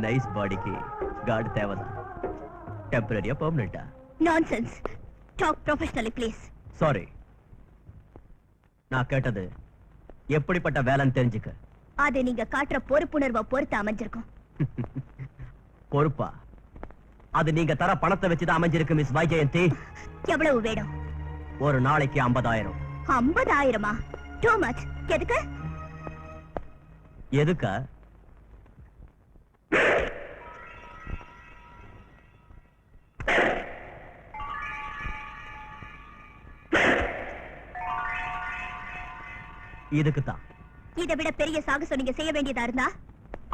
நைஸ் பாடிக்கு கார்டு தேவைதான். டெம்பரரியா பெர்மனண்டா? Nonsense. Talk professionally please. Sorry, நான் கேட்டது எப்படிப்பட்ட வேலைன்னு தெரிஞ்சுக்க. அது நீங்க காட்டுற பொறுப்புணர்வை பொறுத்து அமைஞ்சிருக்கும். பொறுப்பா? அது நீங்க தர பணத்தை வச்சுதான் அமைஞ்சிருக்கு மிஸ் வைஜெயந்தி. எவ்வளவு வேணும்? ஒரு நாளைக்கு 50,000. 50,000-மா? Too much. எதுக்கு? எதுக்கா? இதுக்குத்தான். இதை விட பெரிய சாகசம் நீங்க செய்ய வேண்டியதா இருந்தா?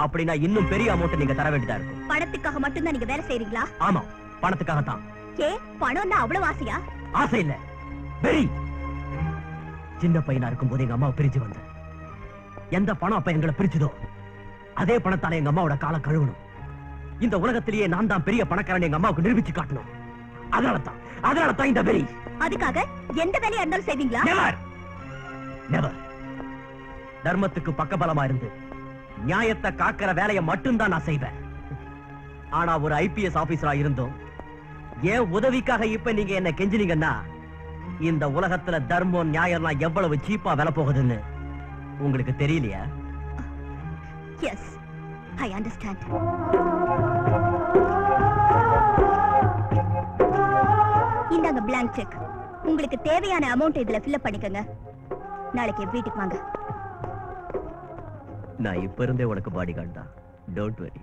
அப்படின்னா இன்னும் பெரிய அமௌண்ட் நீங்க தர வேண்டியதா இருக்கும். பணத்துக்காக மட்டும்தான் நீங்க வேலை செய்றீங்களா? ஆமா, பணத்துக்காகத்தான். ஏ, பணம்னா அவ்வளவு ஆசையா? ஆசை இல்ல, வெறி. சின்ன பையனா இருக்கும் போது எங்க அம்மாவை பிரிஞ்சு வந்தேன். எந்த பணம் அப்ப எங்களை பிரிச்சுதோ அதே பணத்தால எங்க அம்மாவோட காலை கழுவணும். இந்த உலகத்திலேயே நான் தான் பெரிய பணக்காரன் எங்க அம்மாவுக்கு நிரூபிச்சு காட்டணும். அதனாலதான் இந்த வெறி. அதுக்காக எந்த வேலையா இருந்தாலும் செய்வீங்களா? Never never. தர்மத்துக்கு பக்கபலமா இருந்து நியாயத்தை காக்கிற வேலையை மட்டும்தான் நான் செய்வேன். ஆனா ஒரு ஐபிஎஸ் ஆபீசரா இருந்தோம் ஏன் உதவிக்காக இப்ப நீங்க என்ன கெஞ்சினீங்கன்னா இந்த உலகத்துல தர்மம் நியாயம்லாம் எவ்வளவு சீப்பா விலை போகுதுன்னு உங்களுக்கு தெரியலையா? Yes, I understand. இந்தாங்க blank செக். உங்களுக்கு தேவையான அமௌண்ட் இதுல ஃபில் பண்ணிக்கங்க. நாளைக்கு வீட்டுக்கு வாங்க. நான் இப்ப இருந்தே உனக்கு பாடி கார்டு தான். Don't worry.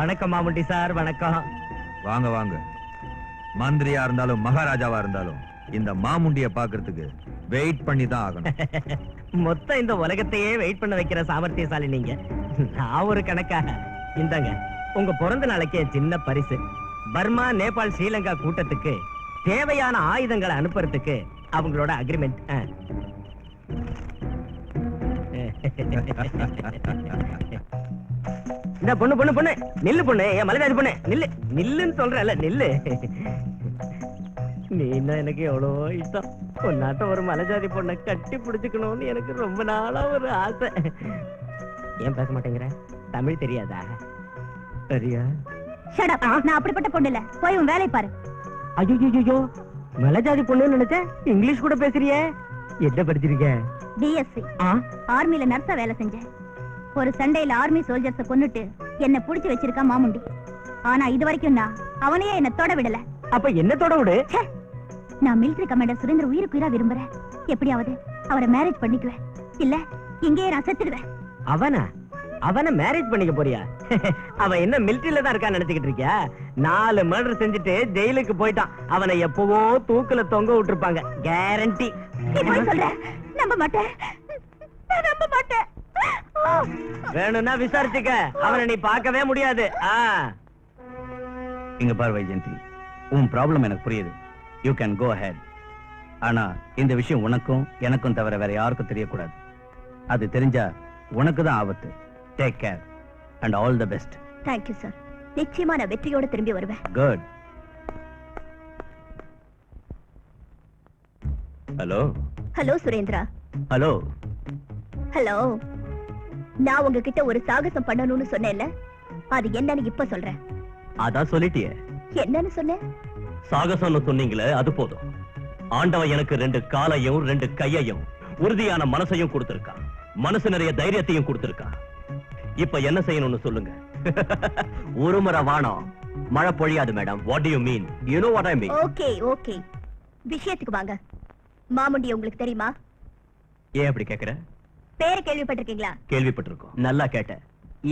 வணக்கம் மாமுண்டி சார். வணக்கம். வாங்க வாங்க. மந்திரியா இருந்தாலும் மகாராஜாவா இருந்தாலும் இந்த மாமுண்டிய பாக்குறதுக்கு வெயிட் பண்ணி தான் ஆகணும். மொத்தம் இந்த உலகத்தையே வெயிட் பண்ண வைக்கிற சாமர்த்தியசாலி நீங்க. நான் ஒரு கணக்காக. இந்தாங்க உங்க பிறந்த நாளைக்கு சின்ன பரிசு. பர்மா, நேபாள், ஸ்ரீலங்கா கூட்டத்துக்கு தேவையான ஆயுதங்களை அனுப்புறதுக்கு அவங்களோட அக்ரிமெண்ட். இந்த பொண்ணு பொண்ணு பொண்ணு நில்லு பொண்ணு. ஏன் மலைராஜ் பொண்ணு நில்லு. நில்லுன்னு சொல்றல, நில்லு. நீ என்ன எனக்கு எவ்வளவோ இஷ்டம். பொன்னாட்டம் ஒரு மலைஜாதி பொண்ணை கட்டி பிடிச்சுக்கணும்னு எனக்கு ரொம்ப நாளா ஒரு ஆசை. ஏன் பேச மாட்டேங்கிற? தமிழ் தெரியாதா? சரியா? Shut up. நான் அப்படிப்பட்ட பொண்ணு இல்ல. போய் உன் வேலையை பாரு. ஐயோ, மலைஜாதி பொண்ணுன்னு நினைச்சேன். இங்கிலீஷ் கூட பேசுறியே. என்ன படிச்சிருக்க? டிஎஸ்சி. ஆர்மில நர்ஸா வேலை செஞ்சேன். ஒரு சண்டையில ஆர்மி சோல்ஜர்ஸ கொன்னுட்டு என்ன புடிச்சு வச்சிருக்கா மாமுண்டி. ஆனா இது வரைக்கும் நான் அவனையே என்ன தொட விடல. அப்ப என்ன தொட விடு? நான் மிலிட்டரி கமாண்டர் சுரேந்திர உயிருக்கு உயிரா விரும்புறேன். எப்படியாவது அவரை மேரேஜ் பண்ணிக்குவேன். இல்ல இங்கேயே நான் செத்துடுவேன். அவனை மேரேஜ் பண்ணிக்க போறியா? அவன் என்ன மிலிட்டரியில தான் இருக்கான்னு நினைச்சுக்கிட்டு இருக்கியா? 4 மர்டர் செஞ்சுட்டு ஜெயிலுக்கு போயிட்டான். அவனை எப்பவோ தூக்குல தொங்க விட்டுருப்பாங்க. கேரண்டி. சொல்ற? நம்ப மாட்டேன், நம்ப மாட்டேன். வேணும்னா விசாரிச்சுக்க. அவனை நீ பார்க்கவே முடியாது. இங்க பார் வைஜெயந்தி, உன் ப்ராப்ளம் எனக்கு புரியுது. You can go ahead. ஆனா இந்த விஷயம் உனக்கும் எனக்கும் தவிர வேற யாருக்கும் தெரியக்கூடாது. அது தெரிஞ்சா உனக்கு தான் ஆபத்து. Take care and all the best. Thank you sir. நிச்சயமா நான் வெற்றியோட திரும்பி வருவேன். Good. Hello. Hello Surendra. Hello. Hello. நான் உங்ககிட்ட ஒரு சாகசம் பண்ணணும்னு சொன்னேன்ல, அது என்னன்னு இப்ப சொல்றேன். அதான் சொல்லிட்டியே. என்னன்னு சொன்னேன்? சாகசம்னு சொன்னீங்களே, அது போதும். ஆண்டவன் எனக்கு 2 காலையும் 2 கையையும் உறுதியான மனசையும் கொடுத்திருக்கான். மனசு நிறைய தைரியத்தையும் கொடுத்திருக்கான். இப்ப என்ன செய்யணும்னு சொல்லுங்க. ஒரு முறை வானம் மழை பொழியாது madam. What do you mean? You know what I mean. Okay okay, விஷயத்துக்கு வாங்க. மாமுண்டி உங்களுக்கு தெரியுமா? ஏன் அப்படி கேக்குற? பேரை கேள்விப்பட்டிருக்கீங்களா? கேள்விப்பட்டிருக்கோம். நல்லா கேட்ட.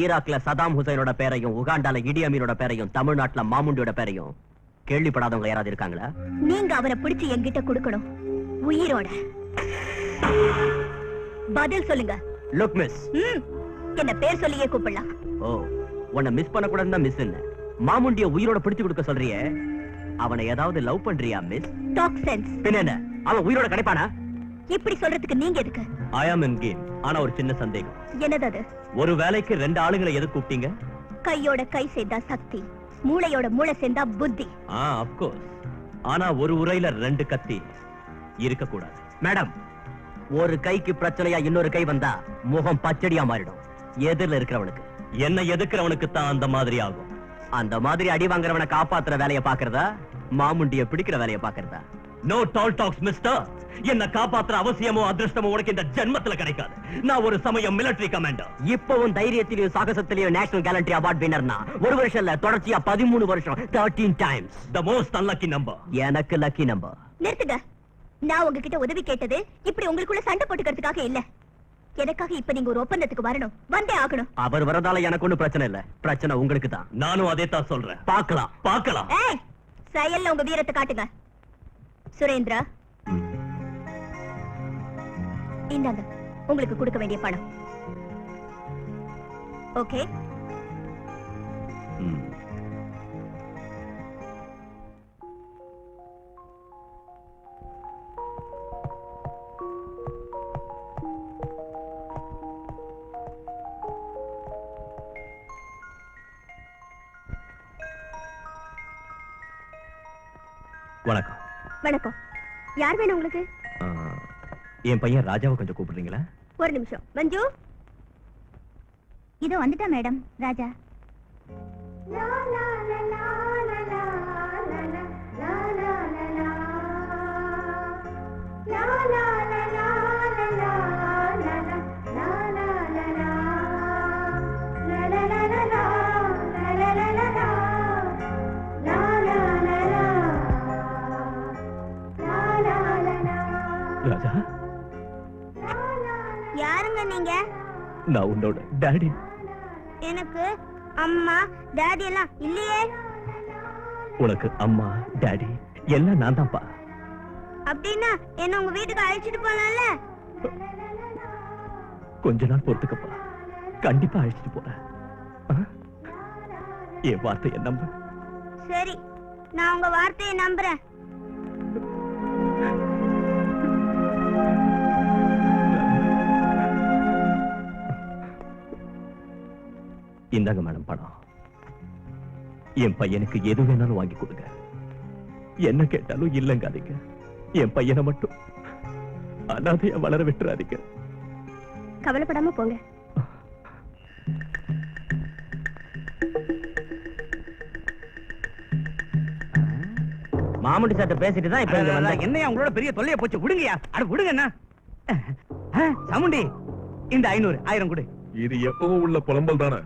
ஈராக்ல சதாம் ஹுசைனோட பேரையும், உகாண்டால இடி அமீனோட பேரையும், தமிழ்நாட்டுல மாமுண்டியோட பேரையும் கேள்விப்படாதவங்க யாராவது இருக்காங்களா? நீங்க அவரை பிடிச்சு என்கிட்ட கொடுக்கணும், உயிரோட. பதில் சொல்லுங்க. Look miss. என்ன பேர் சொல்லியே கூப்பிடலாம். ஓ, உன்னை மிஸ் பண்ண கூடாதுன்னு தான் மிஸ் இல்ல. மாமுண்டிய உயிரோட பிடிச்சு கொடுக்க சொல்றியே, அவனை ஏதாவது லவ் பண்றியா மிஸ்? Talk sense. பின்ன என்ன, அவன் உயிரோட கிடைப்பானா? இப்படி சொல்றதுக்கு நீங்க எதுக்கு? ஐ அம் இன் கேம். ஆனா ஒரு சின்ன சந்தேகம். என்னது அது? ஒரு வேலைக்கு 2 ஆளுங்களை எது கூப்பிட்டீங்க? கையோட கை சேர்ந்தா சக்தி, மூளையோட மூளை சேர்ந்தா புத்தி. Of course. ஆனா ஒரு உரையில 2 கத்தி இருக்க கூடாது. மேடம், ஒரு கைக்கு பிரச்சனையா இன்னொரு கை வந்தா முகம் பச்சடியா மாறிடும். எதிரில் இருக்கிறவனுக்கு. என்ன எதுக்குறவனுக்கு தான் அந்த மாதிரி ஆகும். அந்த மாதிரி அடி வாங்குறவனை காப்பாத்துற வேலையை பாக்குறதா, மாமுண்டிய பிடிக்கிற வேலையை பாக்குறதா? நோ டால் டாக்ஸ் மிஸ்டர். என்ன காப்பாத்துற அவசியமோ அதிர்ஷ்டமோ உனக்கு இந்த ஜென்மத்துல கிடைக்காது. நான் ஒரு சமயம் மிலிட்டரி கமாண்டர். இப்பவும் தைரியத்திலயும் சாகசத்திலயும் நேஷனல் கேலண்டரி அவார்ட் வினர்னா ஒரு வருஷம் இல்ல, தொடர்ச்சியா 13 வருஷம், 13 times. The most unlucky number. எனக்கு லக்கி நம்பர். நிறுத்துங்க. நான் உங்ககிட்ட உதவி கேட்டது இப்படி உங்களுக்குள்ள சண்டை போட்டுக்கிறதுக்காக இல்ல. எனக்காக இப்ப நீங்க ஒரு ஒப்பந்தத்துக்கு வரணும், வந்தே ஆகணும். அவர் வரதால எனக்கு ஒண்ணும் பிரச்சனை இல்ல, பிரச்சனை உங்களுக்கு தான். நானும் அதே தான் சொல்றேன். பார்க்கலாம். பார்க்கலாம். ஏய், செயல்ல உங்க வீரத்தை காட்டுங்க. சுரேந்திரா, இந்தாங்க உங்களுக்கு கொடுக்க வேண்டிய பணம். ஓகே? வணக்கம். வணக்கம். யார் வேணும் உங்களுக்கு? என் பையன் ராஜாவை கொஞ்சம் கூப்பிடுறீங்களா? ஒரு நிமிஷம். மஞ்சு, இதோ வந்துட்டா மேடம். ராஜா. ராஜா, யாருங்க நீங்க? நான் உன்னோட டாடி. எனக்கு அம்மா டாடி எல்லாம் இல்லையே. உனக்கு அம்மா டாடி எல்லாம் நான் தான்ப்பா. அப்படின்னா என்ன உங்க வீட்டுக்கு அழைச்சிட்டு போலாம்ல? கொஞ்ச நாள் பொறுத்துக்கப்பா, கண்டிப்பா அழைச்சிட்டு போறேன். என் வார்த்தையை நம்பு. சரி, நான் உங்க வார்த்தையை நம்புறேன். இந்தாங்க மேடம் பணம். என் பையனுக்கு எது வேணாலும் வாங்கி கொடுங்க. என்ன கேட்டாலும் இல்லங்காதீங்க. என் பையனை மட்டும் அனாதையா வளர விட்டுறாதீங்க. கவலைப்படாம போங்க. மாமுண்டி சார்ட்ட பேசிட்டு தான் இப்ப இங்க வந்தேன். என்னையா உங்களோட பெரிய தொல்லைய போச்சு? விடுங்கயா. அட விடுங்க என்ன. சாமுண்டி, இந்த 500 1000 கொடு. இது எப்பவும் உள்ள புலம்பல் தானே.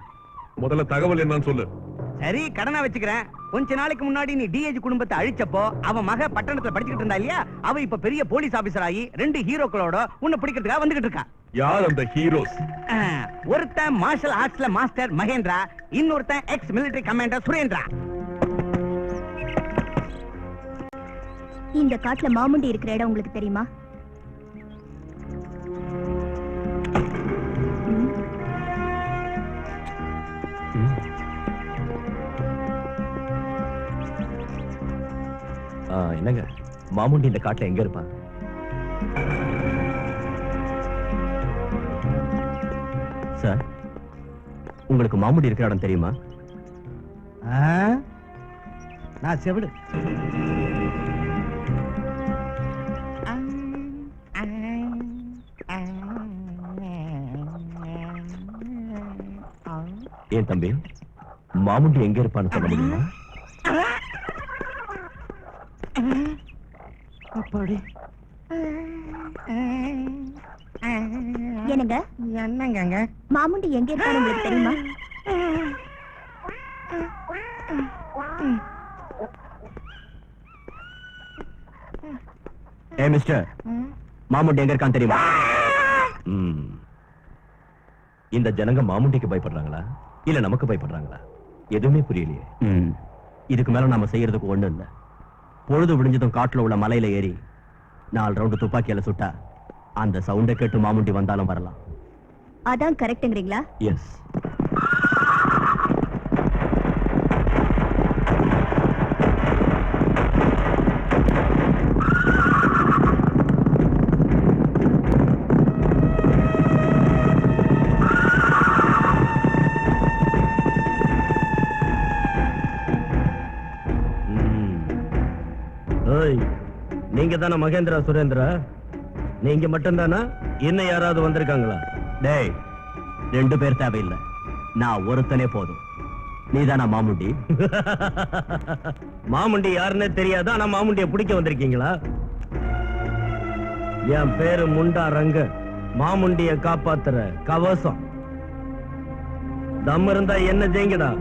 முதல்ல தகவல் என்னன்னு சொல்லு. சரி, கடனா வச்சுக்கிறேன். கொஞ்ச நாளைக்கு முன்னாடி நீ டிஏஜி குடும்பத்தை அழிச்சப்போ அவன் மக பட்டணத்துல படிச்சுக்கிட்டு இருந்தா இல்லையா, அவ இப்ப பெரிய போலீஸ் ஆபீசர் ஆகி 2 ஹீரோக்களோட உன்னை பிடிக்கிறதுக்காக வந்துகிட்டு இருக்கா. யார் அந்த ஹீரோஸ்? ஒருத்தன் மார்ஷல் ஆர்ட்ஸ்ல மாஸ்டர் மகேந்திரா, இன்னொருத்தன் எக்ஸ் மிலிட்டரி கமாண்டர் சுரேந்திரா. இந்த காட்டுல மாமுண்டி இருக்கிற இடம் உங்களுக்கு தெரியுமா? என்னங்க, மாமுண்டி இந்த காட்டுல எங்க இருப்பான்? சார், உங்களுக்கு மாமுண்டி இருக்கிற இடம் தெரியுமா? நான் செவிடு. ஏன் தம்பி, மாமுண்டி எங்க இருப்பான்னு சொல்ல முடியுமா? என்னங்க? என்னங்க? மாமுண்டி எங்க இருக்காரு உங்களுக்கு தெரியுமா? ஏ மிஸ்டர், மாமுண்டி எங்க இருக்கான்னு தெரியுமா? இந்த ஜனங்க மாமுண்டிக்கு பயப்படுறாங்களா இல்ல நமக்கு பயப்படுறாங்களா? எதுவுமே புரியலையே. இதுக்கு மேல நாம செய்யறதுக்கு ஒண்ணு இல்ல. பொழுது விடிஞ்சதும் காட்டுல உள்ள மலையில ஏறி 4 ரவுண்டு துப்பாக்கியால சுட்டா அந்த சவுண்டை கேட்டு மாமுண்டி வந்தாலும் வரலாம். அதான் கரெக்ட்ங்கறீங்களா? எஸ். ஓய், நீங்க தானே மகேந்திரா சுரேந்திரா? நீங்க மட்டும்தானா? இன்னும் யாராவது வந்திருக்காங்களா? டேய், 2 பேர் தேவையில்லை, நான் ஒருத்தனே போதும். நீதானா மாமுண்டி? மாமுண்டி யாருன்னே தெரியாது, ஆனா மாமுண்டிய பிடிக்க வந்திருக்கீங்களா? என் பேரு முண்டா ரங்க, மாமுண்டிய காப்பாத்துற கவசம். தம் இருந்தா என்ன ஜெயிங்கடா.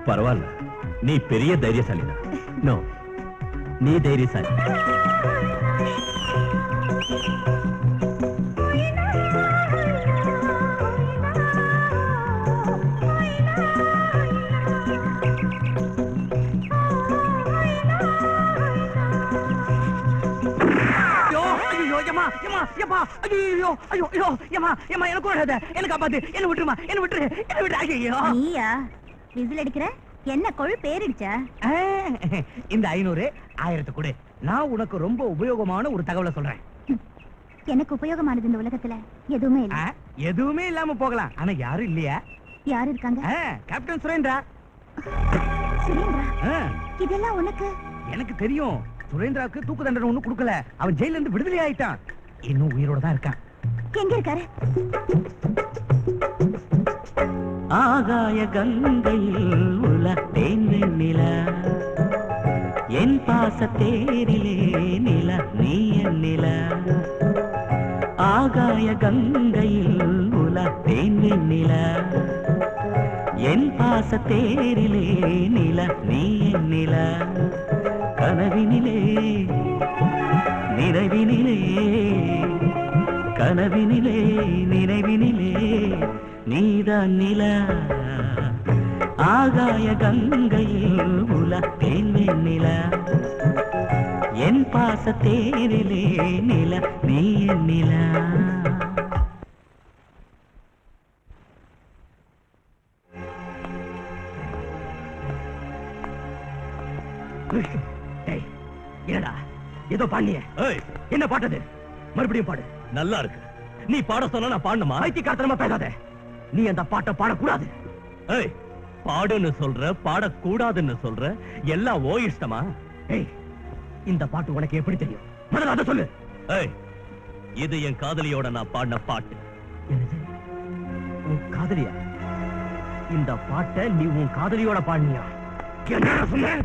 பரவாயில்ல, நீ பெரிய தைரியசாலிதான். நோ, நீ தைரியசாலி. நீயா விசில் அடிக்கிற? என்ன கொழு பேரிடுச்சா? இந்த 500 1000 கொடு. நான் உனக்கு ரொம்ப உபயோகமான ஒரு தகவலை சொல்றேன். எனக்கு உபயோகமானது இந்த உலகத்துல எதுவுமே இல்ல. எதுவுமே இல்லாம போகலாம், ஆனா யாரும் இல்லையா? யாரு இருக்காங்க? கேப்டன் சுரேந்திரா. சுரேந்திரா, இதெல்லாம் உனக்கு? எனக்கு தெரியும். சுரேந்திராவுக்கு தூக்கு தண்டனை ஒண்ணு கொடுக்கல. அவன் ஜெயில இருந்து விடுதலை ஆயிட்டான். இன்னும் உயிரோட தான் இருக்கான். எங்க இருக்காரு? ஆகாய கங்கையில் உலத்தேன் நிலா, என் பாச தேரிலே நில நீ என் நில. ஆகாய கங்கையில் உலத்தேன் நிலா, என் பாச தேரிலே நில நீ என் நில. கனவினிலே நினைவினிலே, கனவினிலே நினைவினிலே நீதான் நில. ஆகாய கங்கையில் உலத்தேன் நில, என் பாச தேரிலே நில நீ என் நில. ஏடா ஏதோ பாண்டிய என்ன பாட்டது? மறுபடியும் பாடு. நல்லா இருக்கு. நீ பாட சொன்னா நான் பாடணுமா? ஐத்தியக்காரத்தனமா பேசாத. நீ அந்த பாட்டை பாடக்கூடாது. ஏய், பாடுன்னு சொல்ற, பாடக்கூடாதுன்னு சொல்ற, எல்லாம் ஓ இஷ்டமா? ஏய், இந்த பாட்டு உனக்கு எப்படி தெரியும்? முதல்ல அதை சொல்லு. ஏய், இது என் காதலியோட நான் பாடின பாட்டு. என்னது? உன் காதலியா? இந்த பாட்டை நீ உன் காதலியோட பாடினியா? என்ன சொன்ன?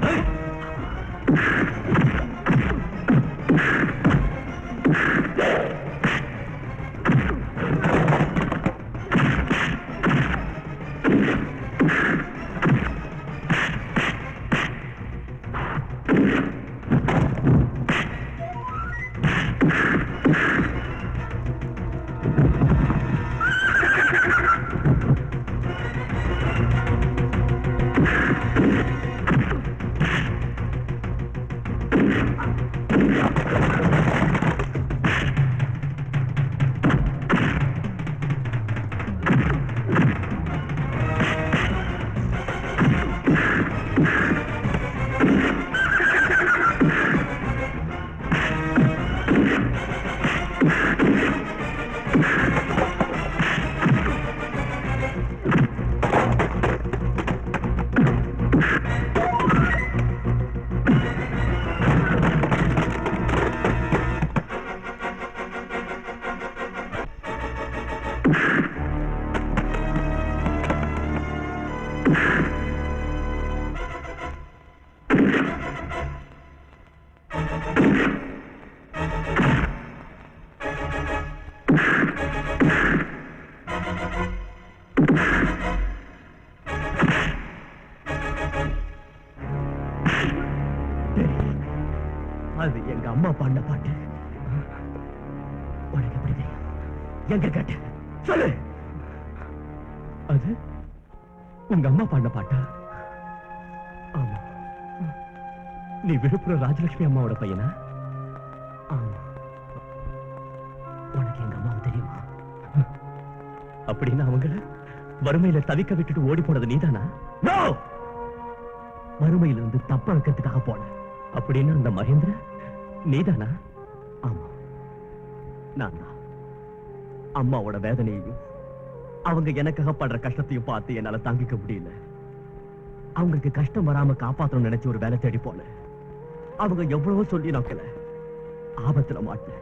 அது எங்க அம்மா பாடின பாட்டு. உனக்கு எப்படி தெரியும்? எங்க கேட்ட சொல்லு. அது உங்க அம்மா பாடின பாட்டா? ஆமா. நீ விழுப்புரம் ராஜலட்சுமி அம்மாவோட பையனா? ஆமா. உனக்கு எங்க அம்மாவை தெரியுமா? அப்படின்னு அவங்கள வறுமையில தவிக்க விட்டுட்டு ஓடி போனது நீதானா? நோ, வறுமையிலிருந்து தப்பழக்கிறதுக்காக போன. அப்படின்னு அந்த மகேந்திர நீதானா? ஆமா, நான் தான். அம்மாவோட வேதனையையும் அவங்க எனக்காக படுற கஷ்டத்தையும் பார்த்து என்னால தாங்கிக்க முடியல. அவங்களுக்கு கஷ்டம் வராம காப்பாற்றணும் நினைச்சு ஒரு வேலை தேடி போன. அவங்க எவ்வளவோ சொல்லி நோக்கல. ஆபத்துல மாட்டல.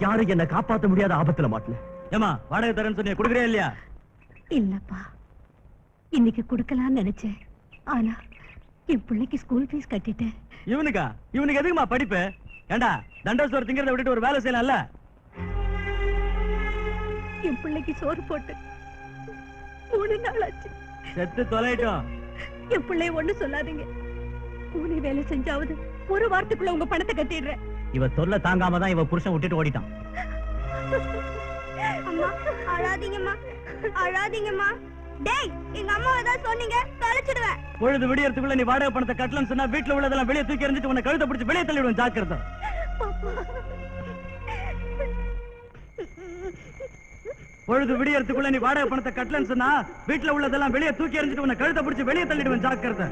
யாரும் என்ன காப்பாற்ற முடியாத ஆபத்துல மாட்டல. ஏமா வாடகை தரேன்னு சொன்னியா, கொடுக்குறியா இல்லையா? இல்லப்பா, இன்னைக்கு கொடுக்கலாம்னு நினைச்சேன். ஆனா என் பிள்ளைக்கு ஸ்கூல் ஃபீஸ் கட்டிட்டேன். இவனுக்கா? இவனுக்கு எதுக்குமா படிப்பு? ஏண்டா தண்டோசோர் திங்கிறத விட்டுட்டு ஒரு வேலை செய்யலாம்ல? என் பிள்ளைக்கு சோறு போட்டு 3 நாள் ஆச்சு. செத்து தொலைட்டோம். என் பிள்ளைய ஒண்ணு சொல்லாதீங்க. கூலி வேலை செஞ்சாவது ஒரு வாரத்துக்குள்ள உங்க பணத்தை கட்டிடுறேன். இவ தொல்லை தாங்காம தான் இவ புருஷன் விட்டுட்டு ஓடிட்டான். அம்மா அழாதீங்கம்மா, அழாதீங்கம்மா. டேய், எங்க அம்மாவை தான் சொன்னீங்க, தொலைச்சிடுவேன். பொழுது விடியறதுக்குள்ள நீ வாடகை பணத்தை கட்டலன்னு சொன்னா வீட்டுல உள்ளதெல்லாம் வெளியே தூக்கி எறிஞ்சிட்டு உன்னை கழுத்தை பிடிச்சு வெளியே தள்ளிடுவேன். ஜாக்கிரதை. பொழுது விடியறதுக்குள்ள நீ வாடகை பணத்தை கட்டலன்னு சொன்னா வீட்டுல உள்ளதெல்லாம் வெளியே தூக்கி எறிஞ்சிட்டு உன்னை கழுத்தை பிடிச்சு வெளியே தள்ளிடுவேன். ஜாக்கிரதை.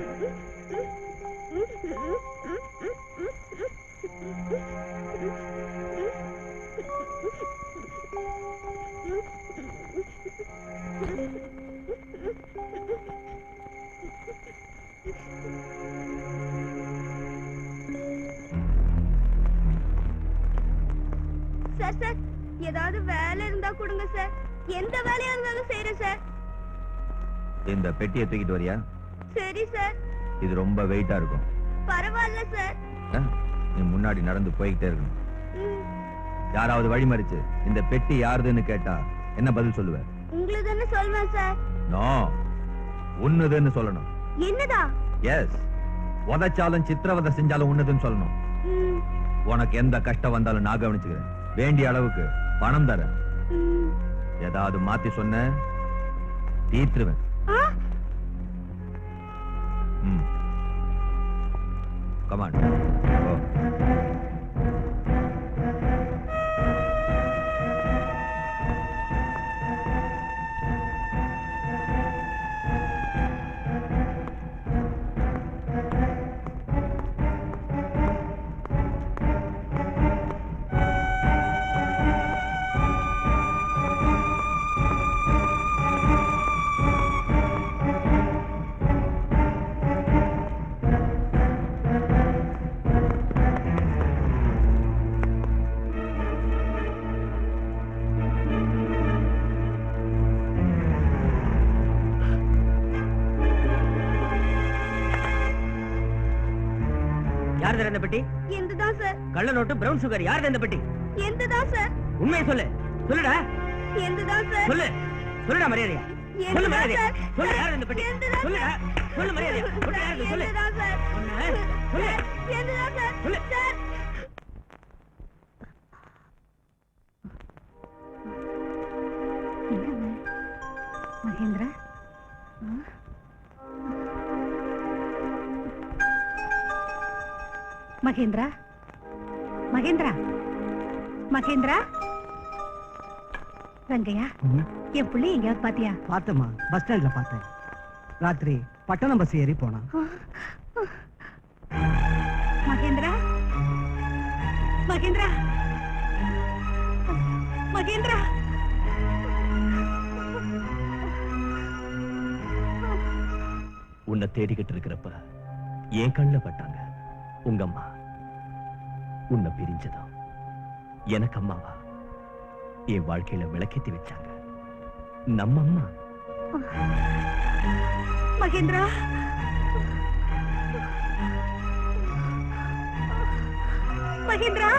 சார் சார், ஏதாவது வேலை இருந்தா கொடுங்க சார். எந்த வேலையா இருந்தாலும் செய்யறேன் சார். இந்த பெட்டியை தூக்கிட்டு வரியா? சரி சார். இது ரொம்ப வெயிட்டா இருக்கும். பரவாயில்ல சார். நீ முன்னாடி நடந்து போய்கிட்டே இருக்கணும். யாராவது வழிமறிச்சு இந்த பெட்டி யாருதுன்னு கேட்டா என்ன பதில் சொல்லுவ? உங்களுதுன்னு சொல்வேன் சார். நோ, உன்னுதுன்னு சொல்லணும். என்னதா? எஸ், உதைச்சாலும் சித்திரவதை செஞ்சாலும் உன்னுதுன்னு சொல்லணும். உனக்கு எந்த கஷ்டம் வந்தாலும் நான் கவனிச்சுக்கிறேன். வேண்டிய அளவுக்கு பணம் தரேன். ஏதாவது மாத்தி சொன்ன தீத்துருவேன். கமான். யார் இந்த பெட்டி? எந்ததான் சார்? கள்ள நோட்டு, பிரவுன் சுகர். யார் இந்த பெட்டி? எந்ததான் சார்? உண்மையை சொல்லு. சொல்லுடா. எந்ததான் சார்? சொல்லு. சொல்லுடா மரியாதையா. சொல்லு மரியாதையா. சொல்லு யார் இந்த பெட்டி? சொல்லுடா. சொல்லு மரியாதையா. சொல்லு யார் இது? சொல்லு. எந்ததான் சார்? சொல்லு. எந்ததான் சார்? சொல்லு. சார். மகேந்திரா, மகேந்திரா, மகேந்திரா, மகேந்திரா. ரங்கையா, என் பிள்ளை எங்கேயாவது பாத்தியா? பார்த்தமா, பஸ் ஸ்டாண்ட்ல பார்த்தேன். ராத்திரி பட்டணம் பஸ் ஏறி போனா. மகேந்திரா, மகேந்திரா, மகேந்திரா. உன்னை தேடிக்கிட்டு இருக்கிறப்ப என் கண்ணுல பட்டாங்க உங்க அம்மா. உன்னை பிரிஞ்சதும் எனக்கு அம்மாவா என் வாழ்க்கையில விளக்கேத்தி வச்சாங்க நம்ம அம்மா. மகேந்திரா, மகேந்திரா,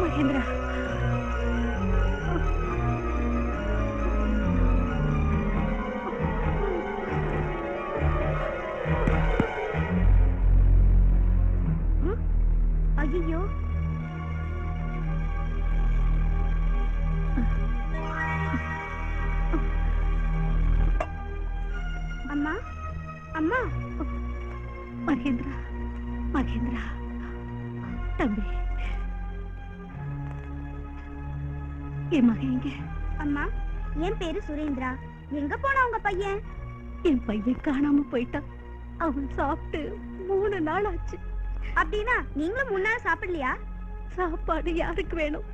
மகேந்திரா. ஐயோ, அம்மா, அம்மா. மகேந்திரா, மகேந்திரா, தம்பி, என் மகன் எங்க? அம்மா, என் பேரு சுரேந்திரா. எங்க போனா உங்க பையன்? என் பையன் காணாம போயிட்டான். அவன் சாப்பிட்டு 3 நாள் ஆச்சு. அப்படின்னா நீங்களும் முன்னால சாப்பிடலையா? சாப்பாடு யாருக்கு வேணும்?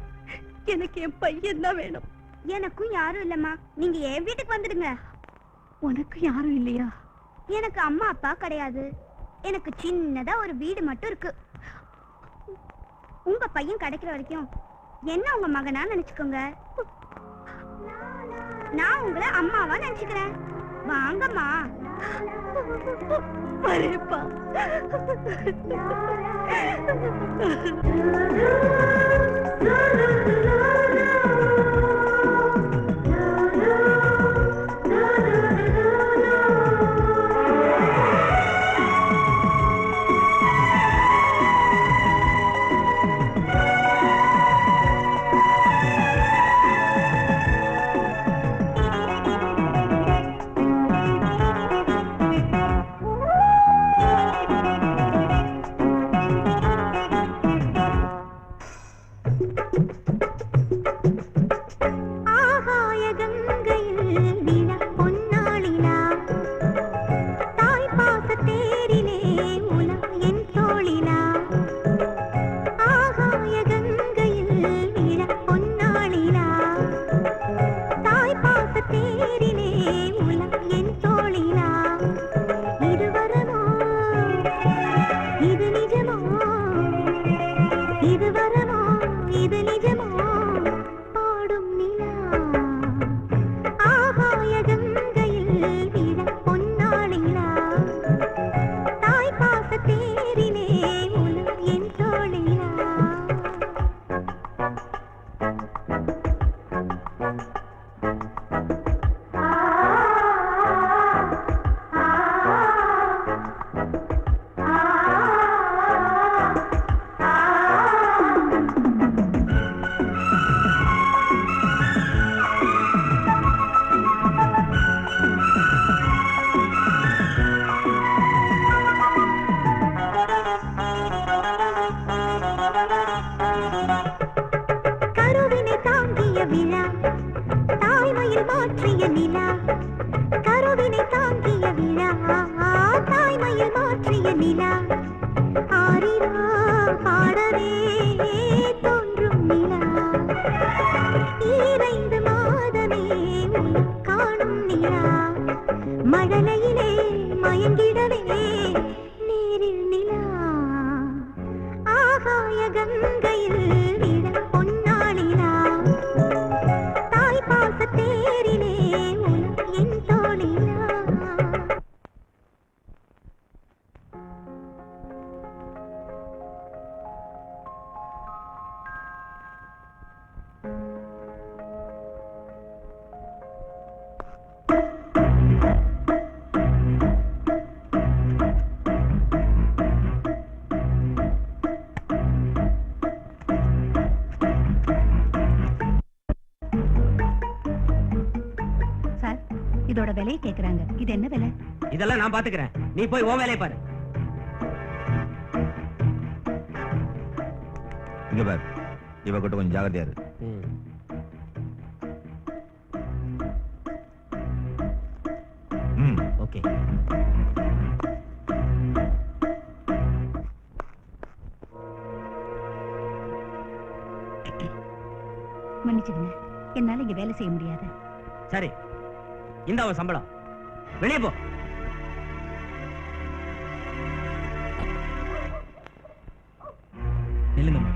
எனக்கு என் பையன் தான் வேணும். எனக்கும் யாரும் இல்லம்மா. நீங்க என் வீட்டுக்கு வந்துடுங்க. உனக்கு யாரும் இல்லையா? எனக்கு அம்மா அப்பா கிடையாது. எனக்கு சின்னதா ஒரு வீடு மட்டும் இருக்கு. உங்க பையன் கிடைக்கிற வரைக்கும் என்ன உங்க மகனா நினைச்சுக்கோங்க. நான் உங்களை அம்மாவா நினைச்சுக்கிறேன். வாங்கம்மா. வரேப்பா. விழ பொன்னாளிலா தாய் பாச தேரிலே உலம் என் தோளிலா ஆகாய கங்கையில் விழ பொன்னாளிலா தாய் பாச தேரிலே உலம் என் தோளிலா இது வரமோ இது நிஜமோ இது வரமோ இது நிஜமோ பாடும் நிலா ஆகாய கங்கையில் விழ பொன்னாளிலா தாய் பாச தேரிலே உலம் என் தோளிலா கருவினை தாங்கிய விழா தாய்மையில் மாற்றிய நிலா கருவினை தாங்கிய விழா தாய்மையில் மாற்றிய நிலா ஆரிரோ பாடவே தோன்றும் நிலா ஈரைந்து மாதமே உன்னை காணும் நிலா மழலையிலே மயங்கிடவே நேரில் நிலா ஆகாய கங்கையில் விழ பொன்னாளிலா தாய் பாச தேரிலே உலம் என் தோளிலா சார் இதோட விலை கேக்குறாங்க இது என்ன விலை இதெல்லாம் நான் பாத்துக்கிறேன், நீ போய் உன் வேலையை பாரு. இங்க பாரு, இவ கிட்ட கொஞ்சம் ஜாகிரதையா இரு. ஓகே. மன்னிச்சுடுங்க, என்னால இங்க வேலை செய்ய முடியாது. சரி, இந்த அவன் சம்பளம். வெளியே போ. நில்லுங்கம்மா,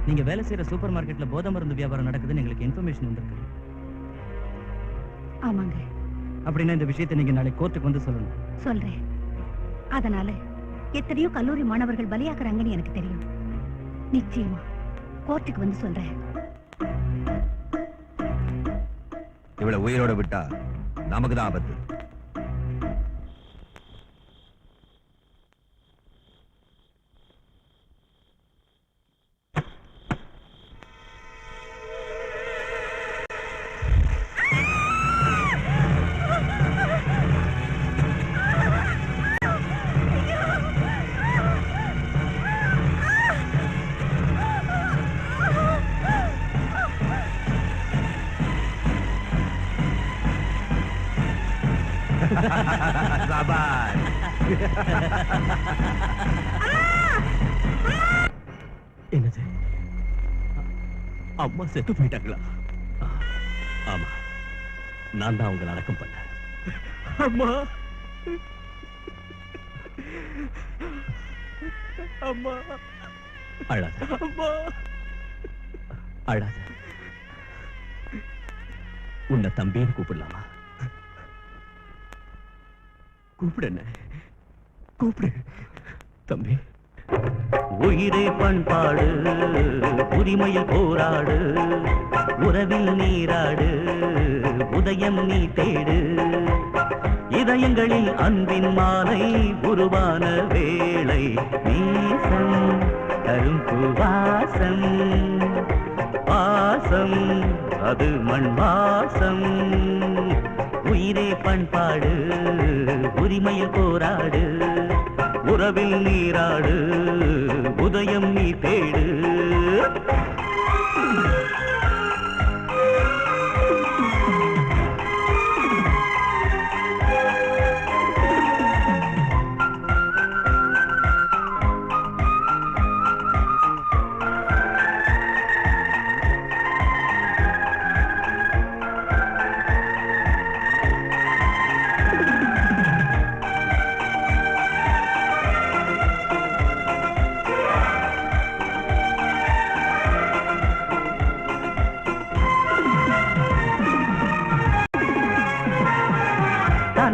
நீங்க வேலை செய்யற சூப்பர் மார்க்கெட்ல போதை மருந்து வியாபாரம் நடக்குதுன்னு எங்களுக்கு இன்ஃபர்மேஷன் வந்திருக்கு. ஆமாங்க, அப்படின்னா இந்த விஷயத்தை நீங்க நாளைக்கு கோர்ட்டுக்கு வந்து சொல்லணும். சொல்றேன். அதனால எத்தனையோ கல்லூரி மாணவர்கள் பலியாக்குறாங்கன்னு எனக்கு தெரியும். நிச்சயமா கோர்ட்டுக்கு வந்து சொல்றேன். இவளை உயிரோட விட்டா நமக்கு தான் ஆபத்து. என்னது, அம்மா செத்து போயிட்டாங்களா? ஆமா, நான் தான் அவங்களை அடக்கம் பண்ணேன். அம்மா, அம்மா, அழாத அம்மா, அழாத. உன்னை தம்பின்னு கூப்பிடலாமா? கூப்பிடு, என்ன கூப்பிடு தம்பி. உயிரே பண்பாடு, உரிமையில் போராடு, உறவில் நீராடு, உதயம் நீ தேடு. இதயங்களில் அன்பின் மாலை உருவான வேளை, நீசம் தரும் பூவாசம், வாசம் அது மண் வாசம். உயிரே பண்பாடு, உரிமையில் போராடு, உறவில் நீராடு, உதயம் நீ தேடு.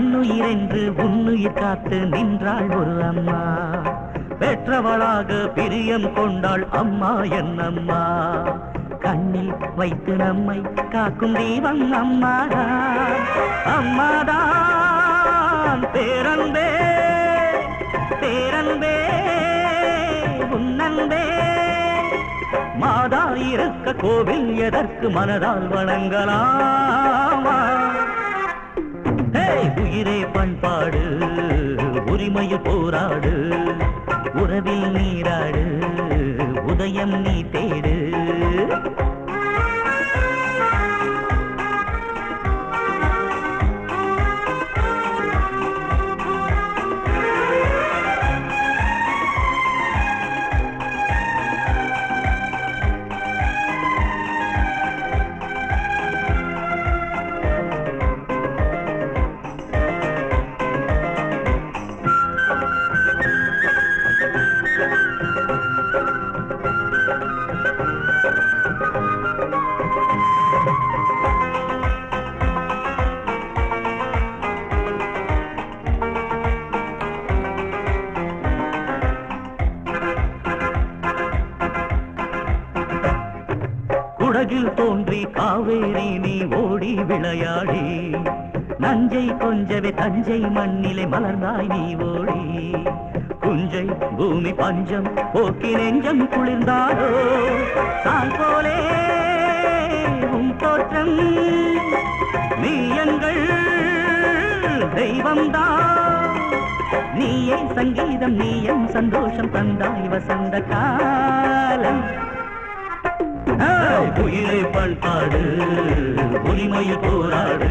தன்னுயிரென்று உன்னுயிர் காத்து நின்றாள் ஒரு அம்மா. பெற்றவளாக பிரியம் கொண்டாள் அம்மா என்னம்மா. கண்ணில் வைத்து நம்மை காக்கும் தெய்வம் அம்மாதான். அம்மாதான் பேரன்பே பேரன்பே உன்னன்பே. மாதா இருக்க கோவில் எதற்கு மனதால் வணங்கலாமா? உயிரே பண்பாடு உரிமையில் போராடு. உறவில் நீராடு உதயம் நீ தேடு. குடகில் தோன்றி காவேரி நீ ஓடி விளையாடி. நஞ்சை கொஞ்சவே தஞ்சை மண்ணிலே மலர்ந்தாய் நீ ஓடி. குஞ்சை பூமி பஞ்சம் போக்கி நெஞ்சம் குளிர்ந்தாரோ. தான் போலே உன் தோற்றம் நீ எங்கள் தெய்வம்தான். நீயே சங்கீதம் நீயும் சந்தோஷம் தந்தாய் வசந்த காலம். உயிரை பண்பாடு உரிமையில் போராடு.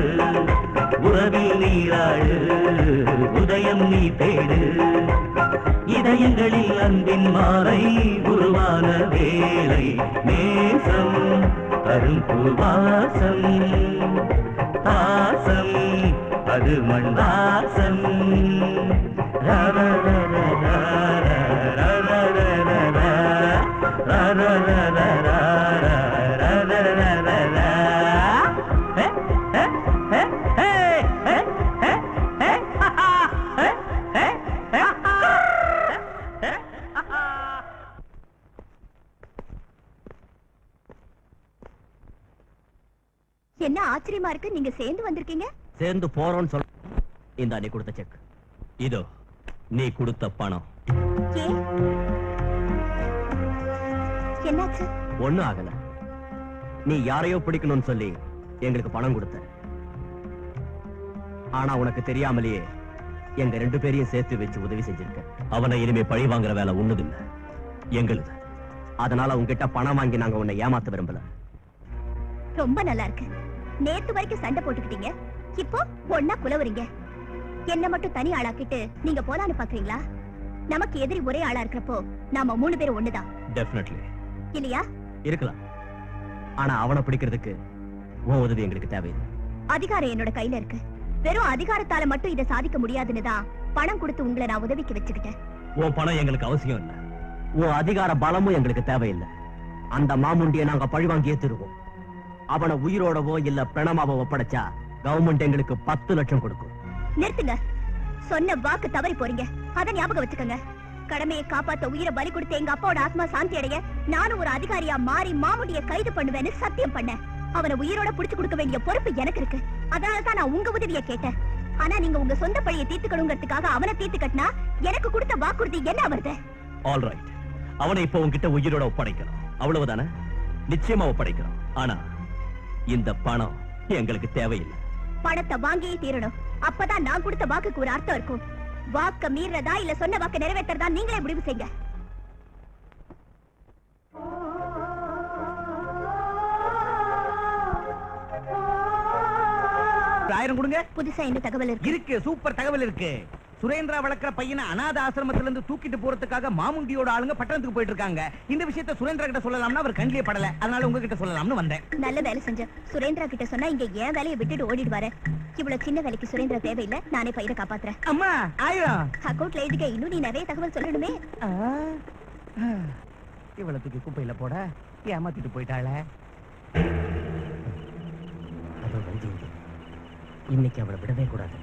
உறவில் நீராடு உதயம் நீ தேடு. இதயங்களில் அன்பின் மாலை உருவான வேலை. நேசம் அரும் பூவாசம் பாசம் அது மண் வாசம். என்ன ஆச்சரியமா இருக்கு, நீங்க சேர்ந்து வந்திருக்கீங்க. சேர்ந்து போறோம்னு சொல்ல. இந்த நீ கொடுத்த செக் இதோ. நீ கொடுத்த பணம். என்னாச்சு? ஒண்ணும் ஆகல. நீ யாரையோ பிடிக்கணும்னு சொல்லி எங்களுக்கு பணம் கொடுத்த. ஆனா உனக்கு தெரியாமலேயே எங்க 2 பேரையும் சேர்த்து வச்சு உதவி செஞ்சிருக்க. அவனை இனிமே பழி வாங்குற வேலை உன்னதில்லை, எங்களுது. அதனால உங்ககிட்ட பணம் வாங்கி நாங்க உன்னை ஏமாத்த விரும்பல. ரொம்ப நல்லா இருக்கு. நேத்து வரைக்கும் சண்டை போட்டுக்கிட்டீங்க, இப்போ ஒன்னா குலவறீங்க. என்ன மட்டும் தனி ஆளாக்கிட்டு நீங்க போலான்னு பாக்குறீங்களா? நமக்கு எதிரி ஒரே ஆளா இருக்கிறப்போ நாம 3 பேரும் ஒண்ணுதான். டெஃபினெட்லி இல்லையா? இருக்கலாம். ஆனா அவனை பிடிக்கிறதுக்கு உன் உதவி எங்களுக்கு தேவையில்லை. அதிகாரம் என்னோட கையில இருக்கு. வெறும் அதிகாரத்தால மட்டும் இதை சாதிக்க முடியாதுன்னு தான் பணம் கொடுத்து உங்களை நான் உதவிக்கு வச்சுக்கிட்டேன். உன் பணம் எங்களுக்கு அவசியம் இல்லை. உன் அதிகார பலமும் எங்களுக்கு தேவையில்லை. அந்த மாமுண்டியை நாங்க பழிவாங்கியே தருவோம். அவனை உயிரோடவோ இல்ல பிரணமாவோ ஒப்படைச்சா கவர்மெண்ட் எங்களுக்கு 10 லட்சம் கொடுக்கும். நிறுத்துங்க. சொன்ன வாக்கு தவறி போறீங்க. அத ஞாபகம் வச்சுக்கோங்க. கடமையை காப்பாத்த உயிரை பலி கொடுத்த எங்க அப்பாவோட ஆத்மா சாந்தி அடைய நானும் ஒரு அதிகாரியா மாறி மாமுடிய கைது பண்ணுவேன்னு சத்தியம் பண்ணேன். அவனை உயிரோட புடிச்சு கொடுக்க வேண்டிய பொறுப்பு எனக்கு இருக்கு. அதனாலதான் நான் உங்க உதவியை கேட்டேன். ஆனா நீங்க உங்க சொந்த பழியை தீர்த்துக்கணுங்கிறதுக்காக அவனை தீர்த்து கட்டினா எனக்கு கொடுத்த வாக்குறுதி என்ன வருது? ஆல் ரைட், அவனை இப்ப உங்ககிட்ட உயிரோட ஒப்படைக்கணும், அவ்வளவுதானே? நிச்சயமா ஒப்படைக்கணும். ஆனா இந்த பணம் எங்களுக்கு தேவையில்லை. பணத்தை வாங்கியே தீரணும். அப்பதான் நான் கொடுத்த வாக்குக்கு ஒரு அர்த்தம் இருக்கும். வாக்க மீறதா இல்ல சொன்ன வாக்க நிறைவேற்றதா நீங்களே முடிவு செய்யுங்க. ஆயிரம் கொடுங்க. புதுசா என்ன தகவல் இருக்கு? இருக்கு, சூப்பர் தகவல் இருக்கு. சுரேந்திரா வளர்க்கிற பையனை அநாத ஆசிரமத்துல இருந்து தூக்கிட்டு போறதுக்காக மாமுண்டியோட ஆளுங்க பட்டணத்துக்கு போயிட்டு இருக்காங்க. இந்த விஷயத்தை சுரேந்திரா கிட்ட சொல்லலாம்னா அவர் கண்ணிலே படல. அதனால உங்ககிட்ட சொல்லலாம்னு வந்தேன். நல்ல வேலை செஞ்ச. சுரேந்திரா கிட்ட சொன்னா இங்க ஏன் வேலையை விட்டுட்டு ஓடிடுவாரு. இவ்வளவு சின்ன வேலைக்கு சுரேந்திரா தேவையில்லை. நானே பையனை காப்பாத்துறேன். அம்மா ஆயிரம் அக்கௌண்ட்ல எழுதிக்க. இன்னும் நீ நிறைய தகவல் சொல்லணுமே. இவ்வளவு தூக்கி குப்பையில போட ஏமாத்திட்டு போயிட்டாளே. இன்னைக்கு அவளை விடவே கூடாது.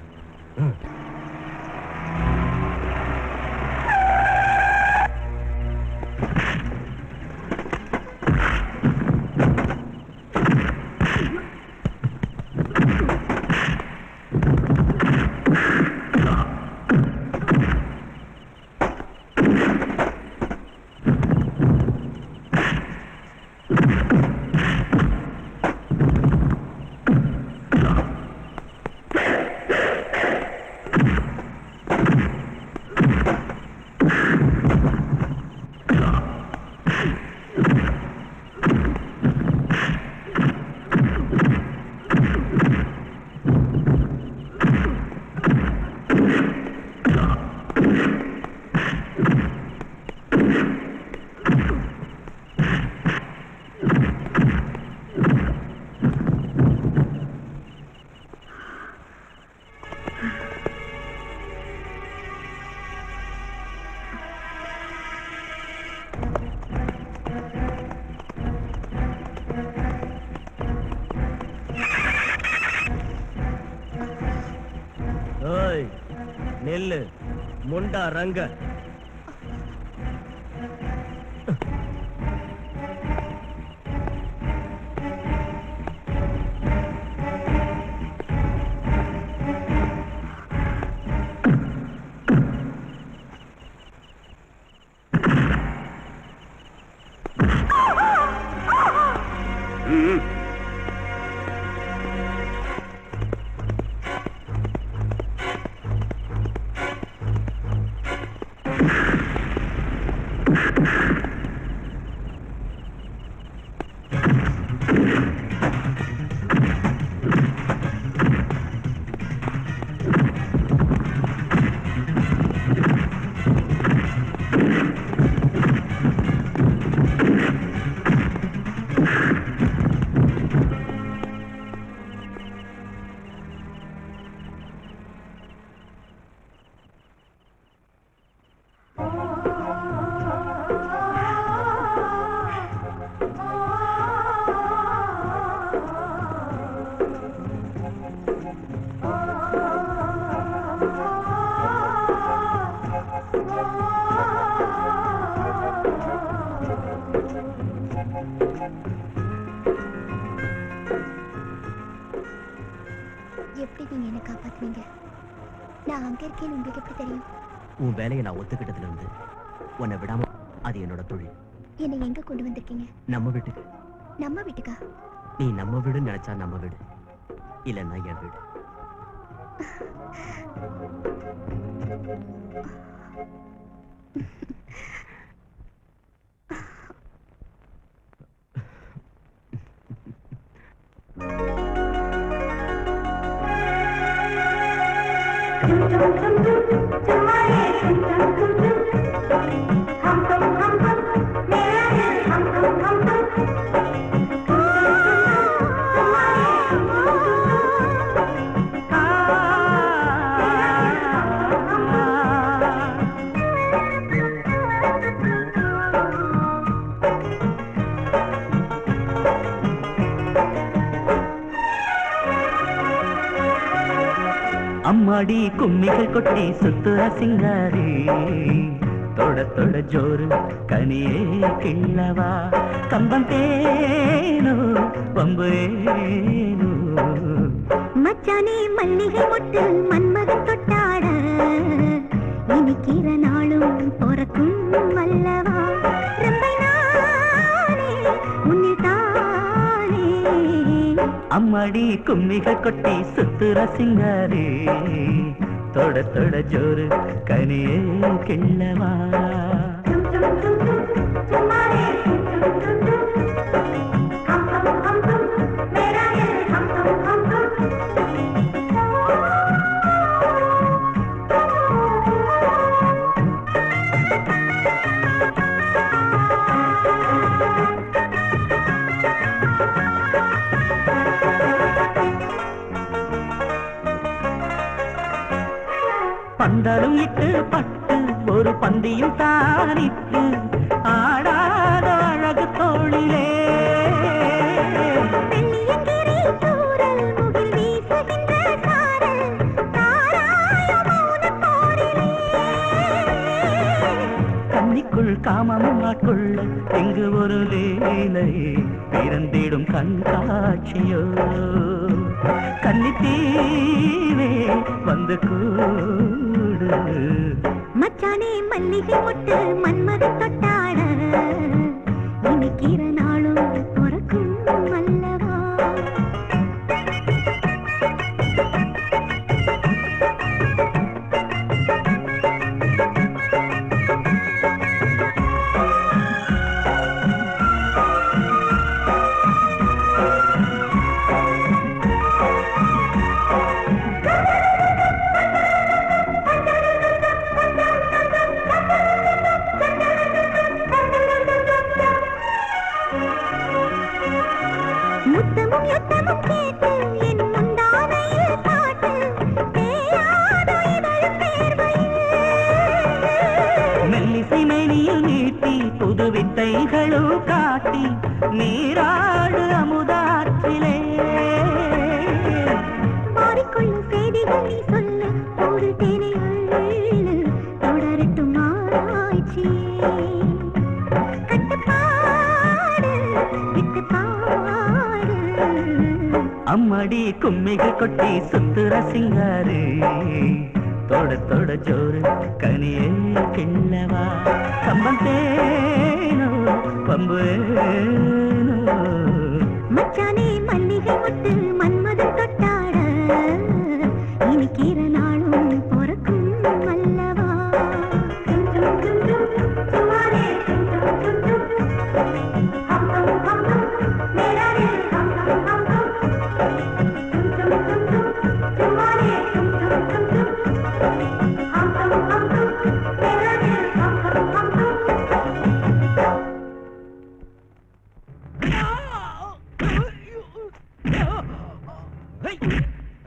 நெல்லு முண்டா ரங்க எப்படி நீங்க என்ன காப்பாத்துவீங்க? நான் அங்க இருக்கேன்னு உங்களுக்கு எப்படி தெரியும்? உன் வேலையை நான் ஒத்துக்கிட்டதுல இருந்து உன்னை விடாம அது என்னோட தொழில். என்னை எங்க கொண்டு வந்திருக்கீங்க? நம்ம வீட்டுக்கு. நம்ம வீட்டுக்கா? நீ நம்ம வீடுன்னு நினைச்சா நம்ம வீடு, இல்லைன்னா என் வீடு. அம்மாடி கும்மிகள் கொட்டி சுத்துற சிங்காரி தொட தொட ஜோறு கனியே கிள்ளவா கம்பம் தேனோ பம்பேனோ மச்சானே மல்லிகை மொட்டு மன்மகன் தொட்டாட இனிக்கிற நாளும் பொறக்கும் வல்லவா ரம்பை நானே உன்னில் தானே. அம்மாடி கும்மிகள் கொட்டி சுத்துற சிங்காரி தொட தொட ஜோறு கனியே கிள்ளவா பந்தலும் இட்டு பட்டு ஒரு பந்தியும் தாரிட்டு ஆடாத அழகு தோழிலே வெள்ளியங்கிரி தூறல் முகில் வீசுகின்ற சாரல் தாராள நாமமும் ஆட்கொள்ள இங்கு ஒரு வேலை பிறந்திடும் கண்காட்சியோ கன்னித்தீவே வந்து கூடு மச்சானே மல்லிகை முட்டு மன்மதன் தொட்டாட இன்னைக்கு நாளும் பிறக்கும் அல்லவா முத்தமும் யுத்தமும் கேட்டு என் முந்தானையில் பாட்டு தேயாதோ இதழ் தேர்வையில் மெல்லிசை மேனியில் நீட்டி புது வித்தைகளும் காட்டி நீராடு அமுதாற்றிலே மாறிக்கொள்ளும் செய்திகள் நீ சொல்லு ஒரு தேனை அள்ளு தொடரட்டும் ஆராய்ச்சியே கட்டுப்பாடு விட்டு பாடு அம்மடி கும்மிகள் கொட்டி சுத்துற சிங்காரு தொட தொட ஜோறு கனியே கிண்ணவா கம்பம் தேனோ பம்புனோ மச்சானே மல்லிகை முட்டு மன்மதன் தொட்டாட இன்னைக்கு நாளும் பிறக்கும் அல்லவா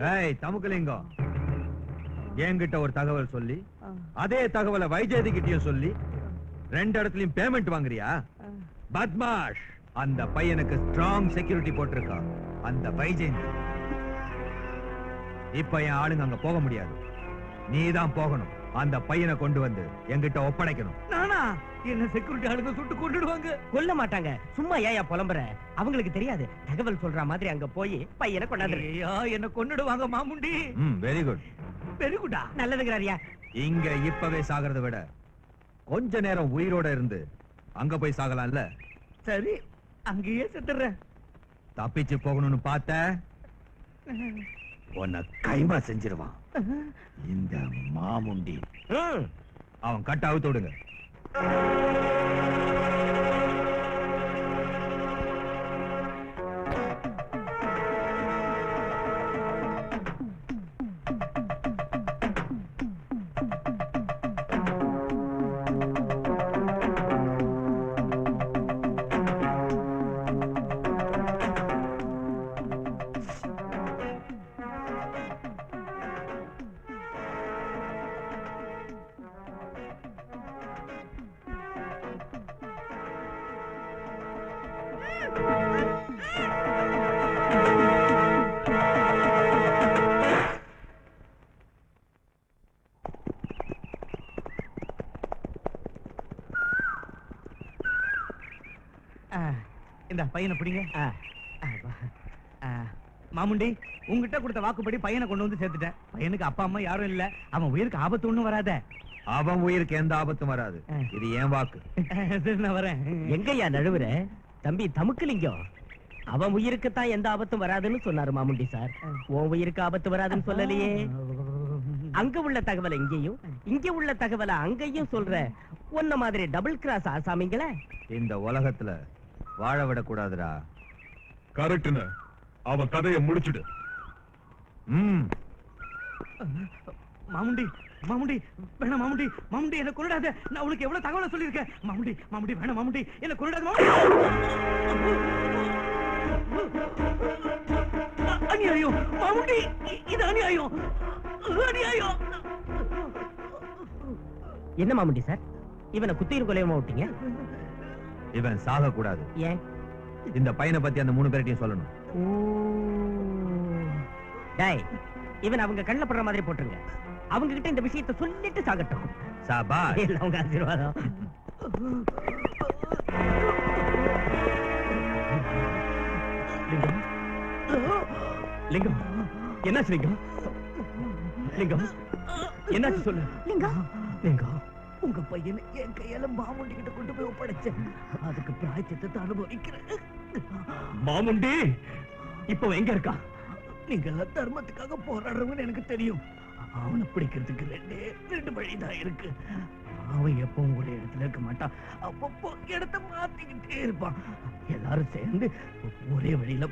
ஏய் தமுக்கலிங்கம், என்கிட்ட ஒரு தகவல் சொல்லி அதே தகவலை வைஜெயதி கிட்டயும் சொல்லி ரெண்டு இடத்துலயும் பேமெண்ட் வாங்குறியா? பத்மாஷ், அந்த பையனுக்கு ஸ்ட்ராங் செக்யூரிட்டி போட்டிருக்கா அந்த வைஜெயந்தி. இப்ப என் ஆளுங்க அங்க போக முடியாது, நீதான் போகணும். அந்த பையனை கொண்டு வந்து என்கிட்ட ஒப்படைக்கணும். நானா? என்ன செக்யூரிட்டி ஆளுங்க சுட்டு கொண்டுடுவாங்க. கொல்ல மாட்டாங்க, சும்மா ஏயா புலம்புற? அவங்களுக்கு தெரியாது. தகவல் சொல்ற மாதிரி அங்க போய் பையனை கொண்டாந்து. ஐயா, என்ன கொன்னுடுவாங்க மாமுண்டி. வெரி குட், வெரி குட்டா. நல்லதுங்கிறாரியா? இங்க இப்பவே சாகிறத விட கொஞ்ச நேரம் உயிரோட இருந்து அங்க போய் சாகலாம்ல. சரி, அங்கேயே செத்துறேன். தப்பிச்சு போகணும்னு பார்த்த உன்னை கைமா செஞ்சிருவான் இந்த மாமுண்டி. அவன் கட்ட அவுத்து விடுங்க. இந்த பையனை பிடிங்க. மாமுண்டி, உங்ககிட்ட கொடுத்த வாக்குப்படி பையனை கொண்டு வந்து சேர்த்துட்டேன். பையனுக்கு அப்பா அம்மா யாரும் இல்ல. அவன் உயிருக்கு ஆபத்து ஒண்ணும் வராத. அவன் உயிருக்கு எந்த ஆபத்தும் வராது. இது ஏன் வாக்கு. நான் வரேன். எங்கய்யா நழுவுற? தம்பி தமுக்கலிங்கம், அவன் உயிருக்குத்தான் எந்த ஆபத்தும் வராதுன்னு சொன்னாரு மாமுண்டி சார். உன் உயிருக்கு ஆபத்து வராதுன்னு சொல்லலையே. அங்க உள்ள தகவலை இங்கேயும், இங்க உள்ள தகவலை அங்கேயும் சொல்ற உன்ன மாதிரி டபுள் கிராஸ் ஆசாமிங்களே இந்த உலகத்துல வாழ விடக்கூடாதுடா. கரெக்ட்னு அவன் கதையை முடிச்சிடு. மாமுண்டி, மாமுண்டி வேணாம். மாமுண்டி, மாமுண்டி என்ன கொண்டாத. நான் உனக்கு எவ்வளவு தகவலை சொல்லியிருக்கேன். மாமுண்டி, மாமுண்டி வேணாம். மாமுண்டி என்ன கொண்டாத. அநியாயம் மாமுண்டி, இது அநியாயம், அநியாயம். என்ன மாமுண்டி சார், இவனை குத்திரு கொலையமா விட்டீங்க? இவன் சாக கூடாது. ஏன்? இந்த பையனை பத்தி அந்த 3 பேர்ட்டையும் சொல்லணும். டேய், இவன் அவங்க கண்ணுல படுற மாதிரி போட்டுருங்க. அவங்க கிட்ட இந்த விஷயத்தை சொல்லிட்டு சாகட்டும். சாபாஷ். அவங்க ஆசீர்வாதம். லிங்கம் லிங்கம் என்னாச்சு லிங்கம் லிங்கம் என்னாச்சு சொல்லு லிங்கம் லிங்கம் உங்க பையனை என் கையால மாமுண்டி கிட்ட கொண்டு போய் ஒப்படைச்சேன் அதுக்கு பிராய்ச்சித்தத்தை அனுபவிக்கிறேன் மாமுண்டி இப்ப எங்க இருக்கா நீங்க எல்லாம் தர்மத்துக்காக போராடுறவங்கன்னு எனக்கு தெரியும் அவனை பிடிக்கிறதுக்கு ரெண்டு வழிதான் இருக்கு அவன் எப்பவும் ஒரே இடத்துல இருக்க மாட்டான் அப்பப்போ இடத்த மாத்திக்கிட்டே இருப்பான் எல்லாரும் சேர்ந்து ஒரே வழியில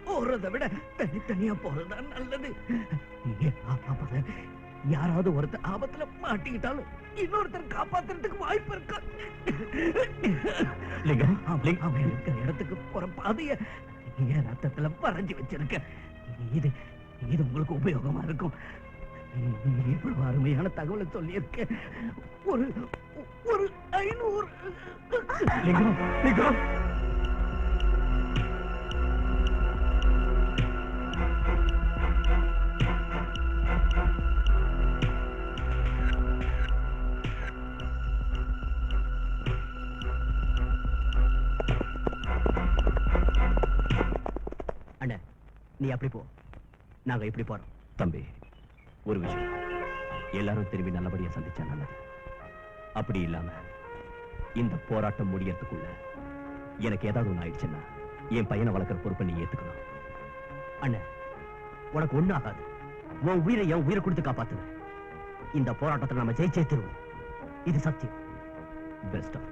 போறதை விட தனித்தனியா போறதுதான் நல்லது அப்பதான் யாராவது ஒருத்தர் ஆபத்துல மாட்டிக்கிட்டாலும் இன்னொருத்தர் காப்பாத்துறதுக்கு வாய்ப்பு இருக்கா லிங்கம் அவன் இருக்கிற இடத்துக்கு போற பாதைய என் ரத்தத்துல வரைஞ்சு வச்சிருக்க இது இது உங்களுக்கு உபயோகமா இருக்கும் இவ்வளவு அருமையான தகவலை சொல்லியிருக்க ஒரு ஒரு 500 லிங்கம் லிங்கம் அண்ணா நீ அப்படி போ நாங்க இப்படி போறோம் தம்பி ஒரு விஷயம் எல்லாரும் திரும்பி நல்லபடியா சந்திச்சா நல்லது அப்படி இல்லாம இந்த போராட்டம் முடியறதுக்குள்ள எனக்கு ஏதாவது ஒண்ணு ஆயிடுச்சுன்னா என் பையனை வளர்க்குற பொறுப்பை நீ ஏத்துக்கணும் அண்ணா உனக்கு ஒண்ணு ஆகாது உன் உயிரை என் உயிரை கொடுத்து காப்பாத்துவேன் இந்த போராட்டத்தை நம்ம ஜெயிச்சே தருவோம் இது சத்தியம் பெஸ்ட் ஆஃப்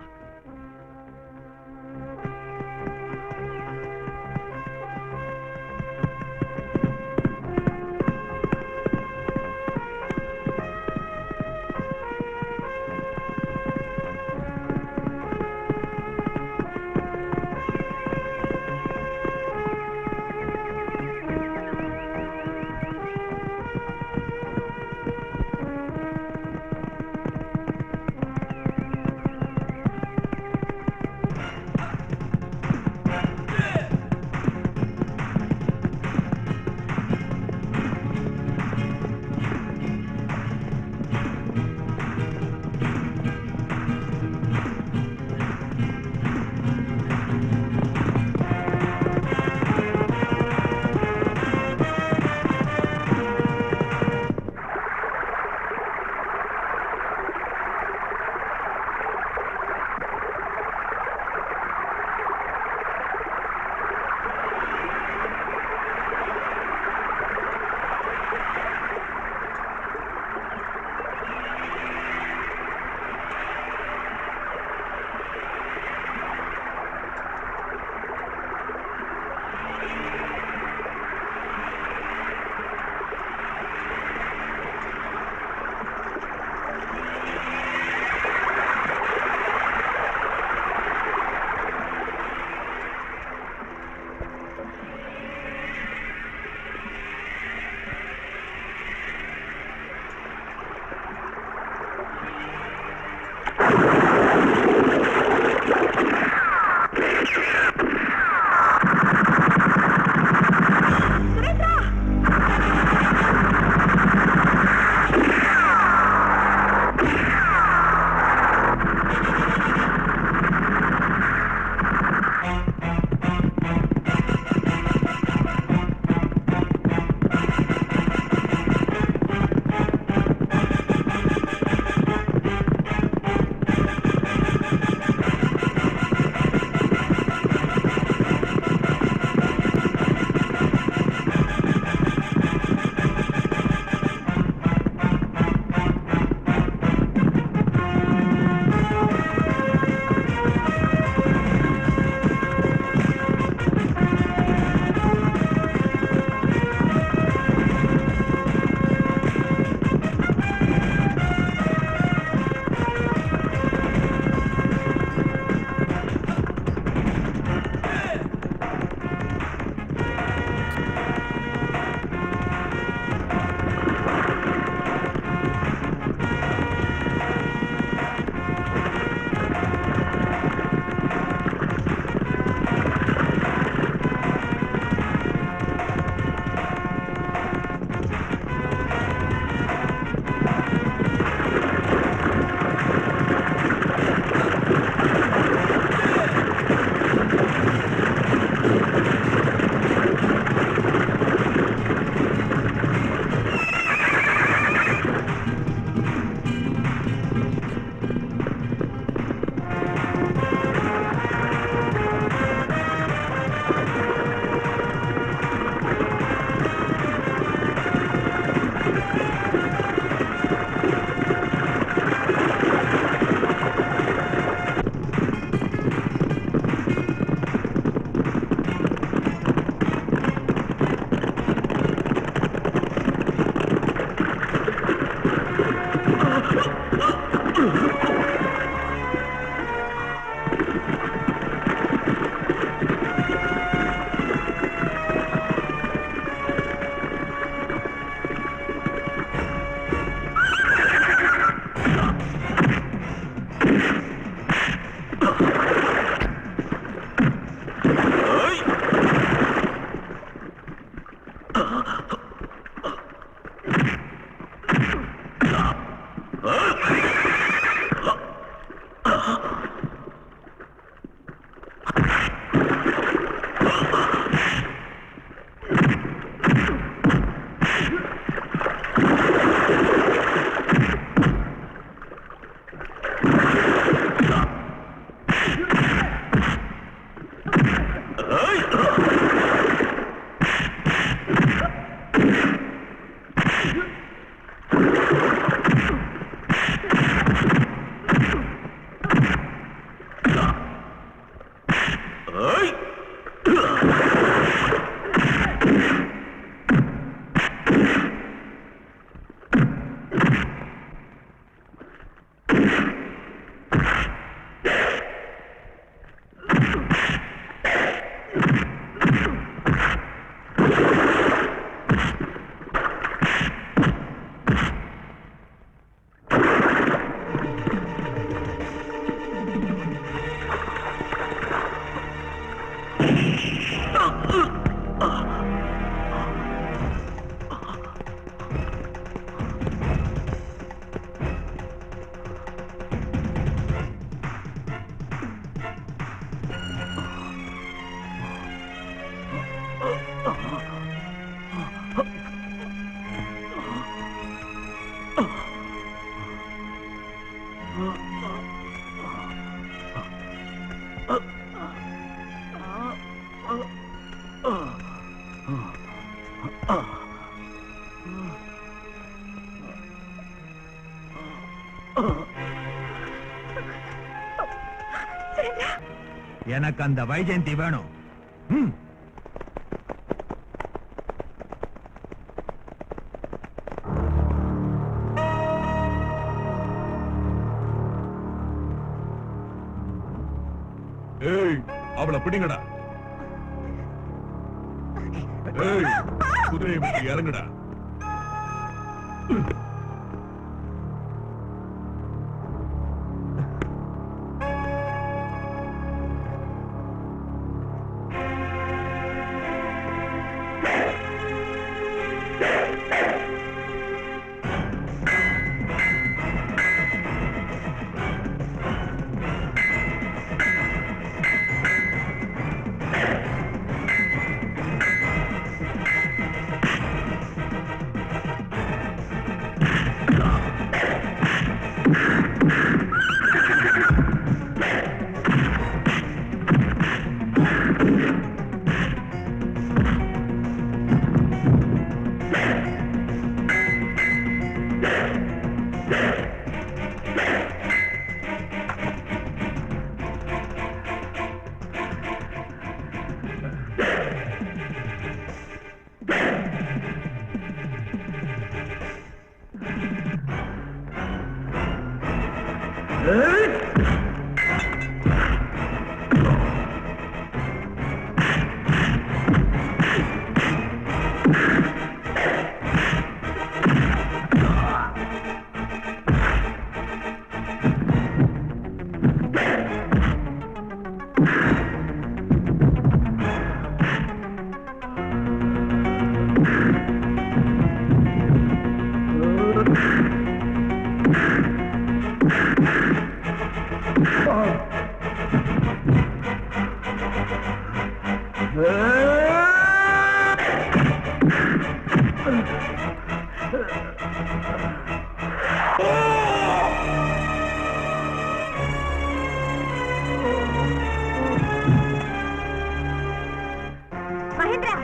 எனக்கு அந்த வைஜெயந்தி வேணும். ஏய், அவளை பிடிங்கடா. ஏய், குதிரையை விட்டு இறங்குடா. மகேந்திரா,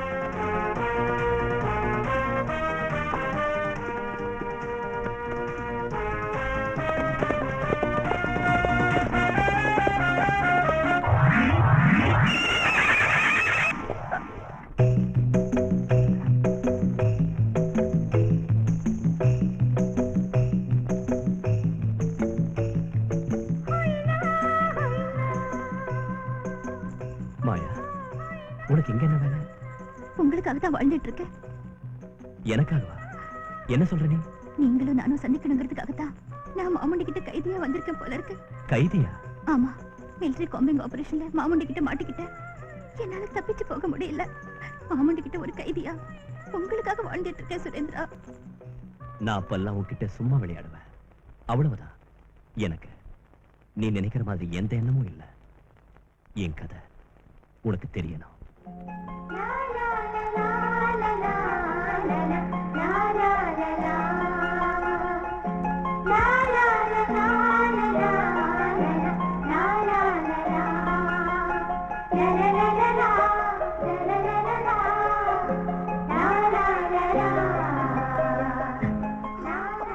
மாயா, உனக்கு இங்க என்ன வேலை? உங்களுக்காக தான் வாழ்ந்துட்டு இருக்கேன். எனக்காகவா? என்ன சொல்ற நீ? நீங்களும் நானும் சந்திக்கணுங்கிறதுக்காகத்தான் நான் மாமுண்டி கிட்ட கைதியா வந்திருக்கேன் போல இருக்கு. கைதியா? ஆமா, மிலிட்டரி காம்பிங் ஆபரேஷன்ல மாமுண்டி கிட்ட மாட்டிக்கிட்டேன். என்னால தப்பிச்சு போக முடியல. மாமுண்டி கிட்ட ஒரு கைதியா உங்களுக்காக வாழ்ந்துட்டு இருக்கேன் சுரேந்திரா. நான் அப்பெல்லாம் உன்கிட்ட சும்மா விளையாடுவேன், அவ்வளவுதான். எனக்கு நீ நினைக்கிற மாதிரி எந்த எண்ணமும் இல்ல. என் கதை உனக்கு தெரியணும்.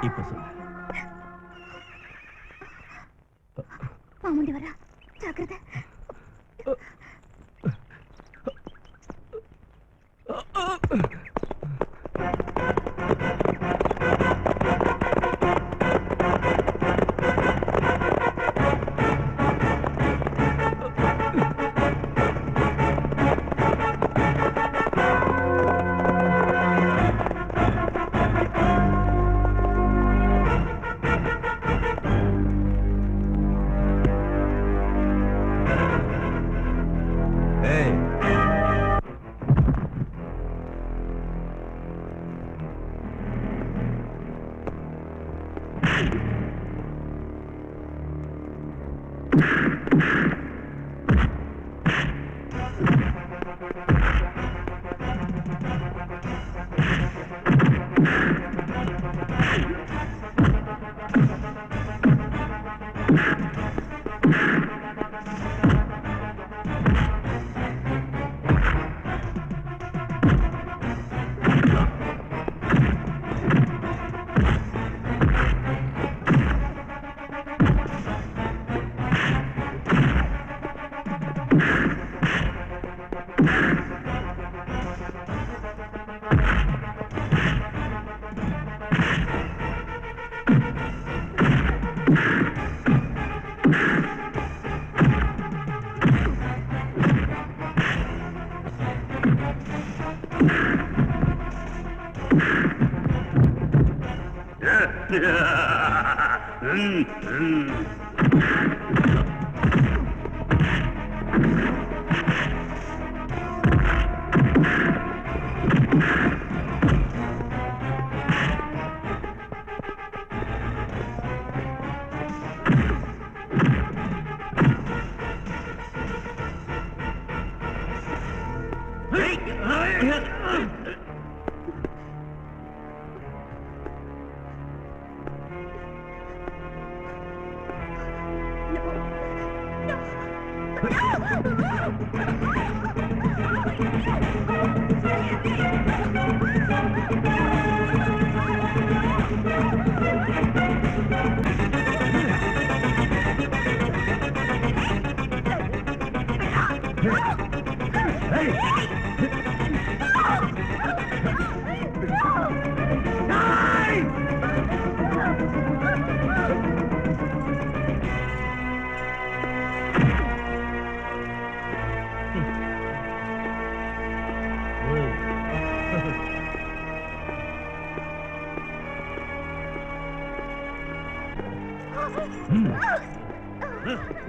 இப்ப சொல்லு. மாமுண்டி வரா, ஜாக்கிரதை.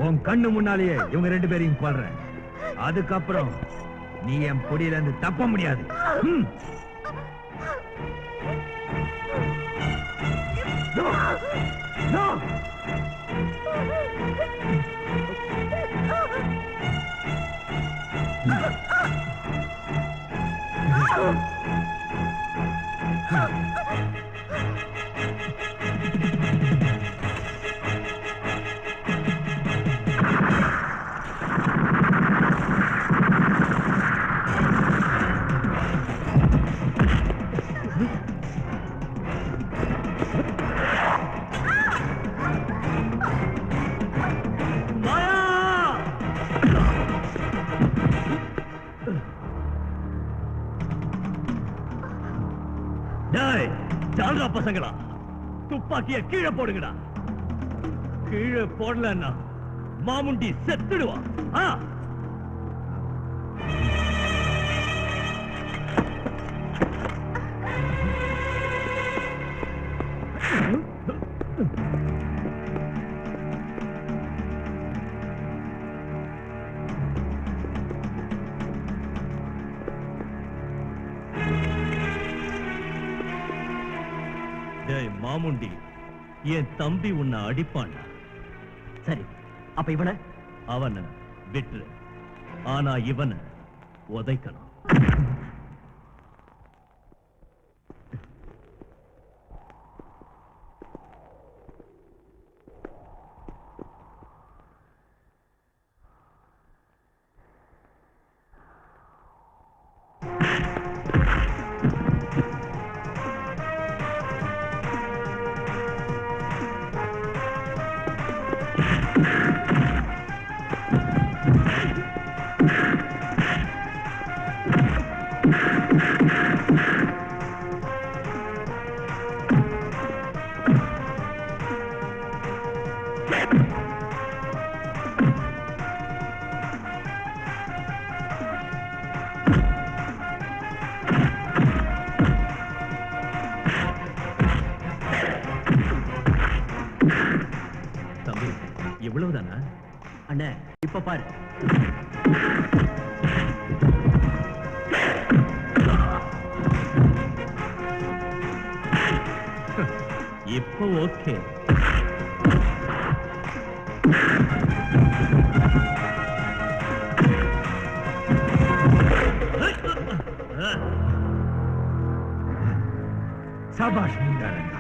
உன் கண்ணு முன்னாலேயே இவங்க 2 பேரையும் கொல்றேன். அதுக்கப்புறம் நீ என் பொடியில இருந்து தப்ப முடியாது. பசங்களா, துப்பாக்கிய கீழே போடுங்கடா. கீழே போடலன்னா மாமுண்டி செத்துடுவான். மாமுண்டி, என் தம்பி உன்னை அடிப்பான். சரி, அப்ப இவனை அவனை விட்டுரு. ஆனா இவனை உதைக்கணும். இவ்வளவுதானா? அண்ணே, இப்ப பாரு. இப்போ ஓகே. சாபாஷ் முண்டாரங்க.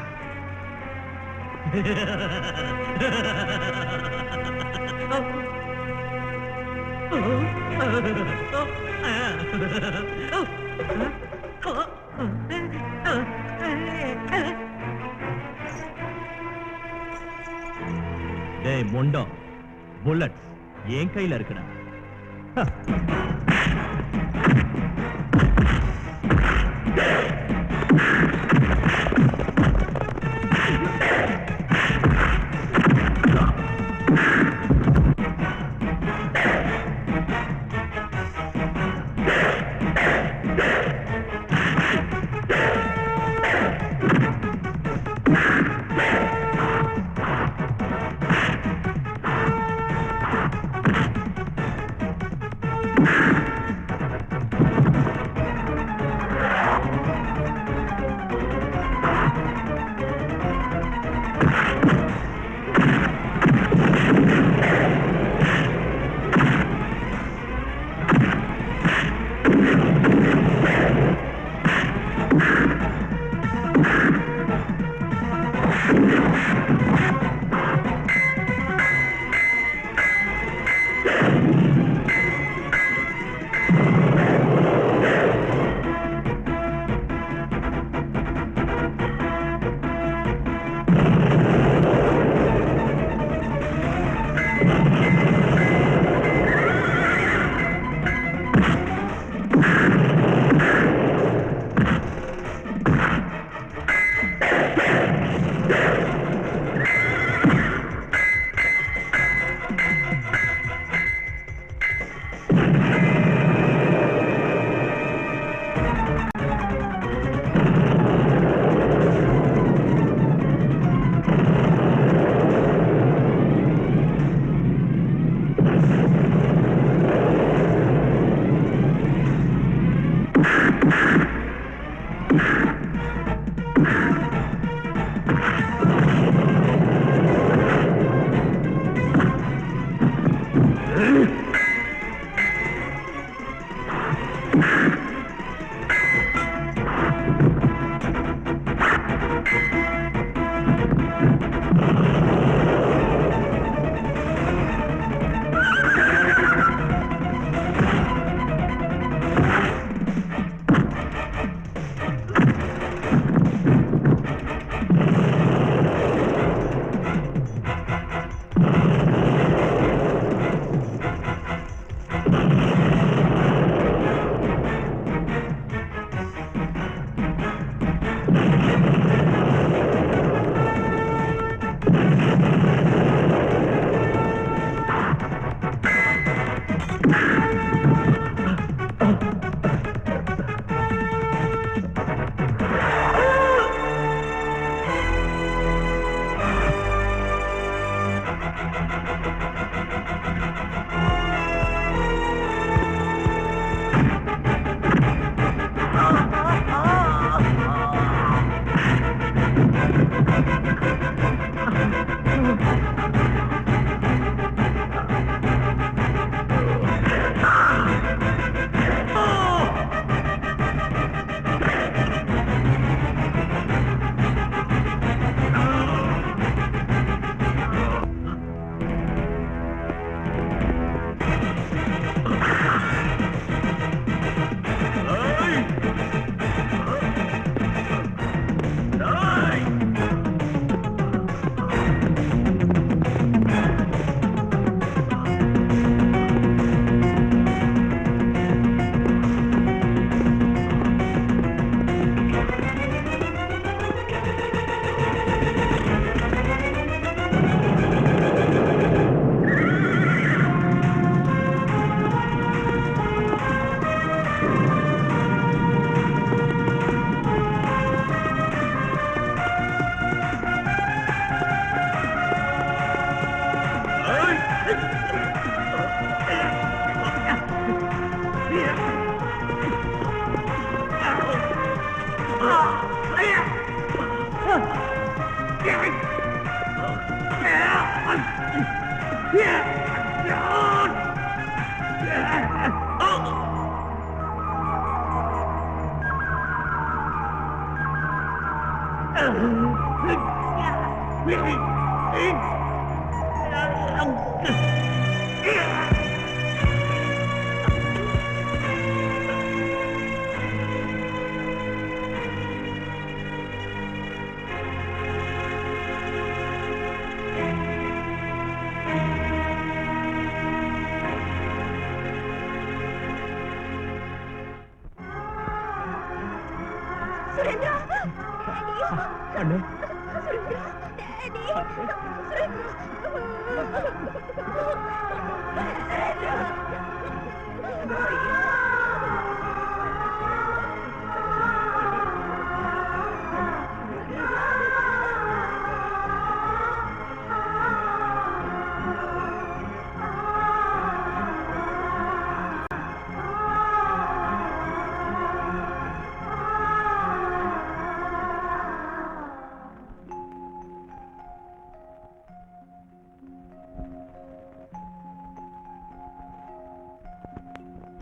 டேய் மொண்டம், புல்லட்ஸ் என் கையில இருக்குடா.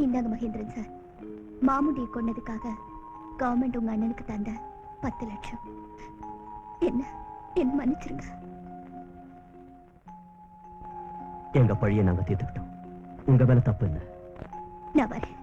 இந்தாங்க மகேந்திரன் சார், மாமுடியை கொன்னதுக்காக கவர்மெண்ட் உங்க அண்ணனுக்கு தந்த 10 லட்சம். என்ன என்ன மன்னிச்சிருங்க. எங்க பழியை நாங்க தீர்த்துக்கிட்டோம். உங்க மேல தப்பு இல்லை. நான் வரேன்.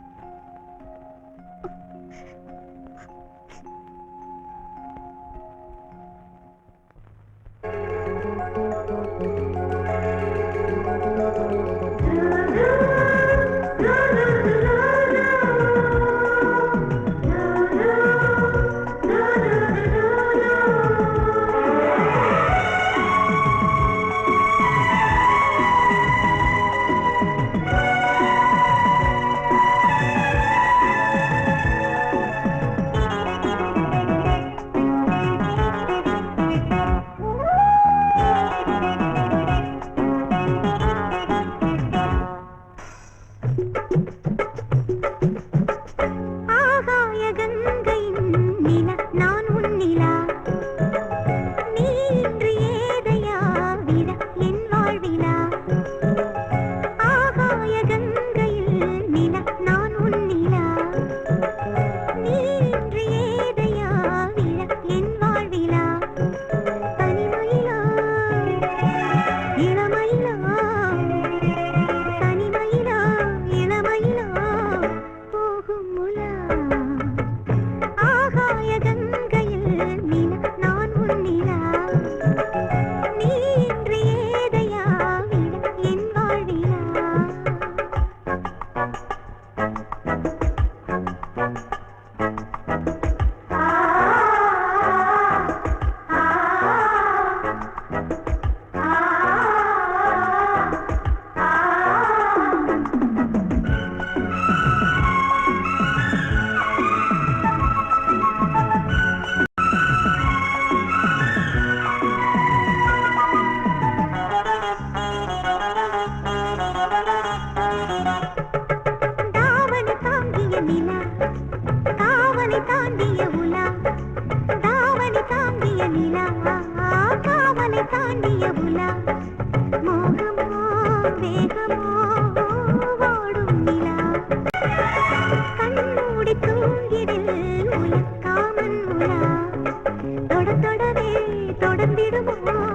தொடர்ந்திடுமோ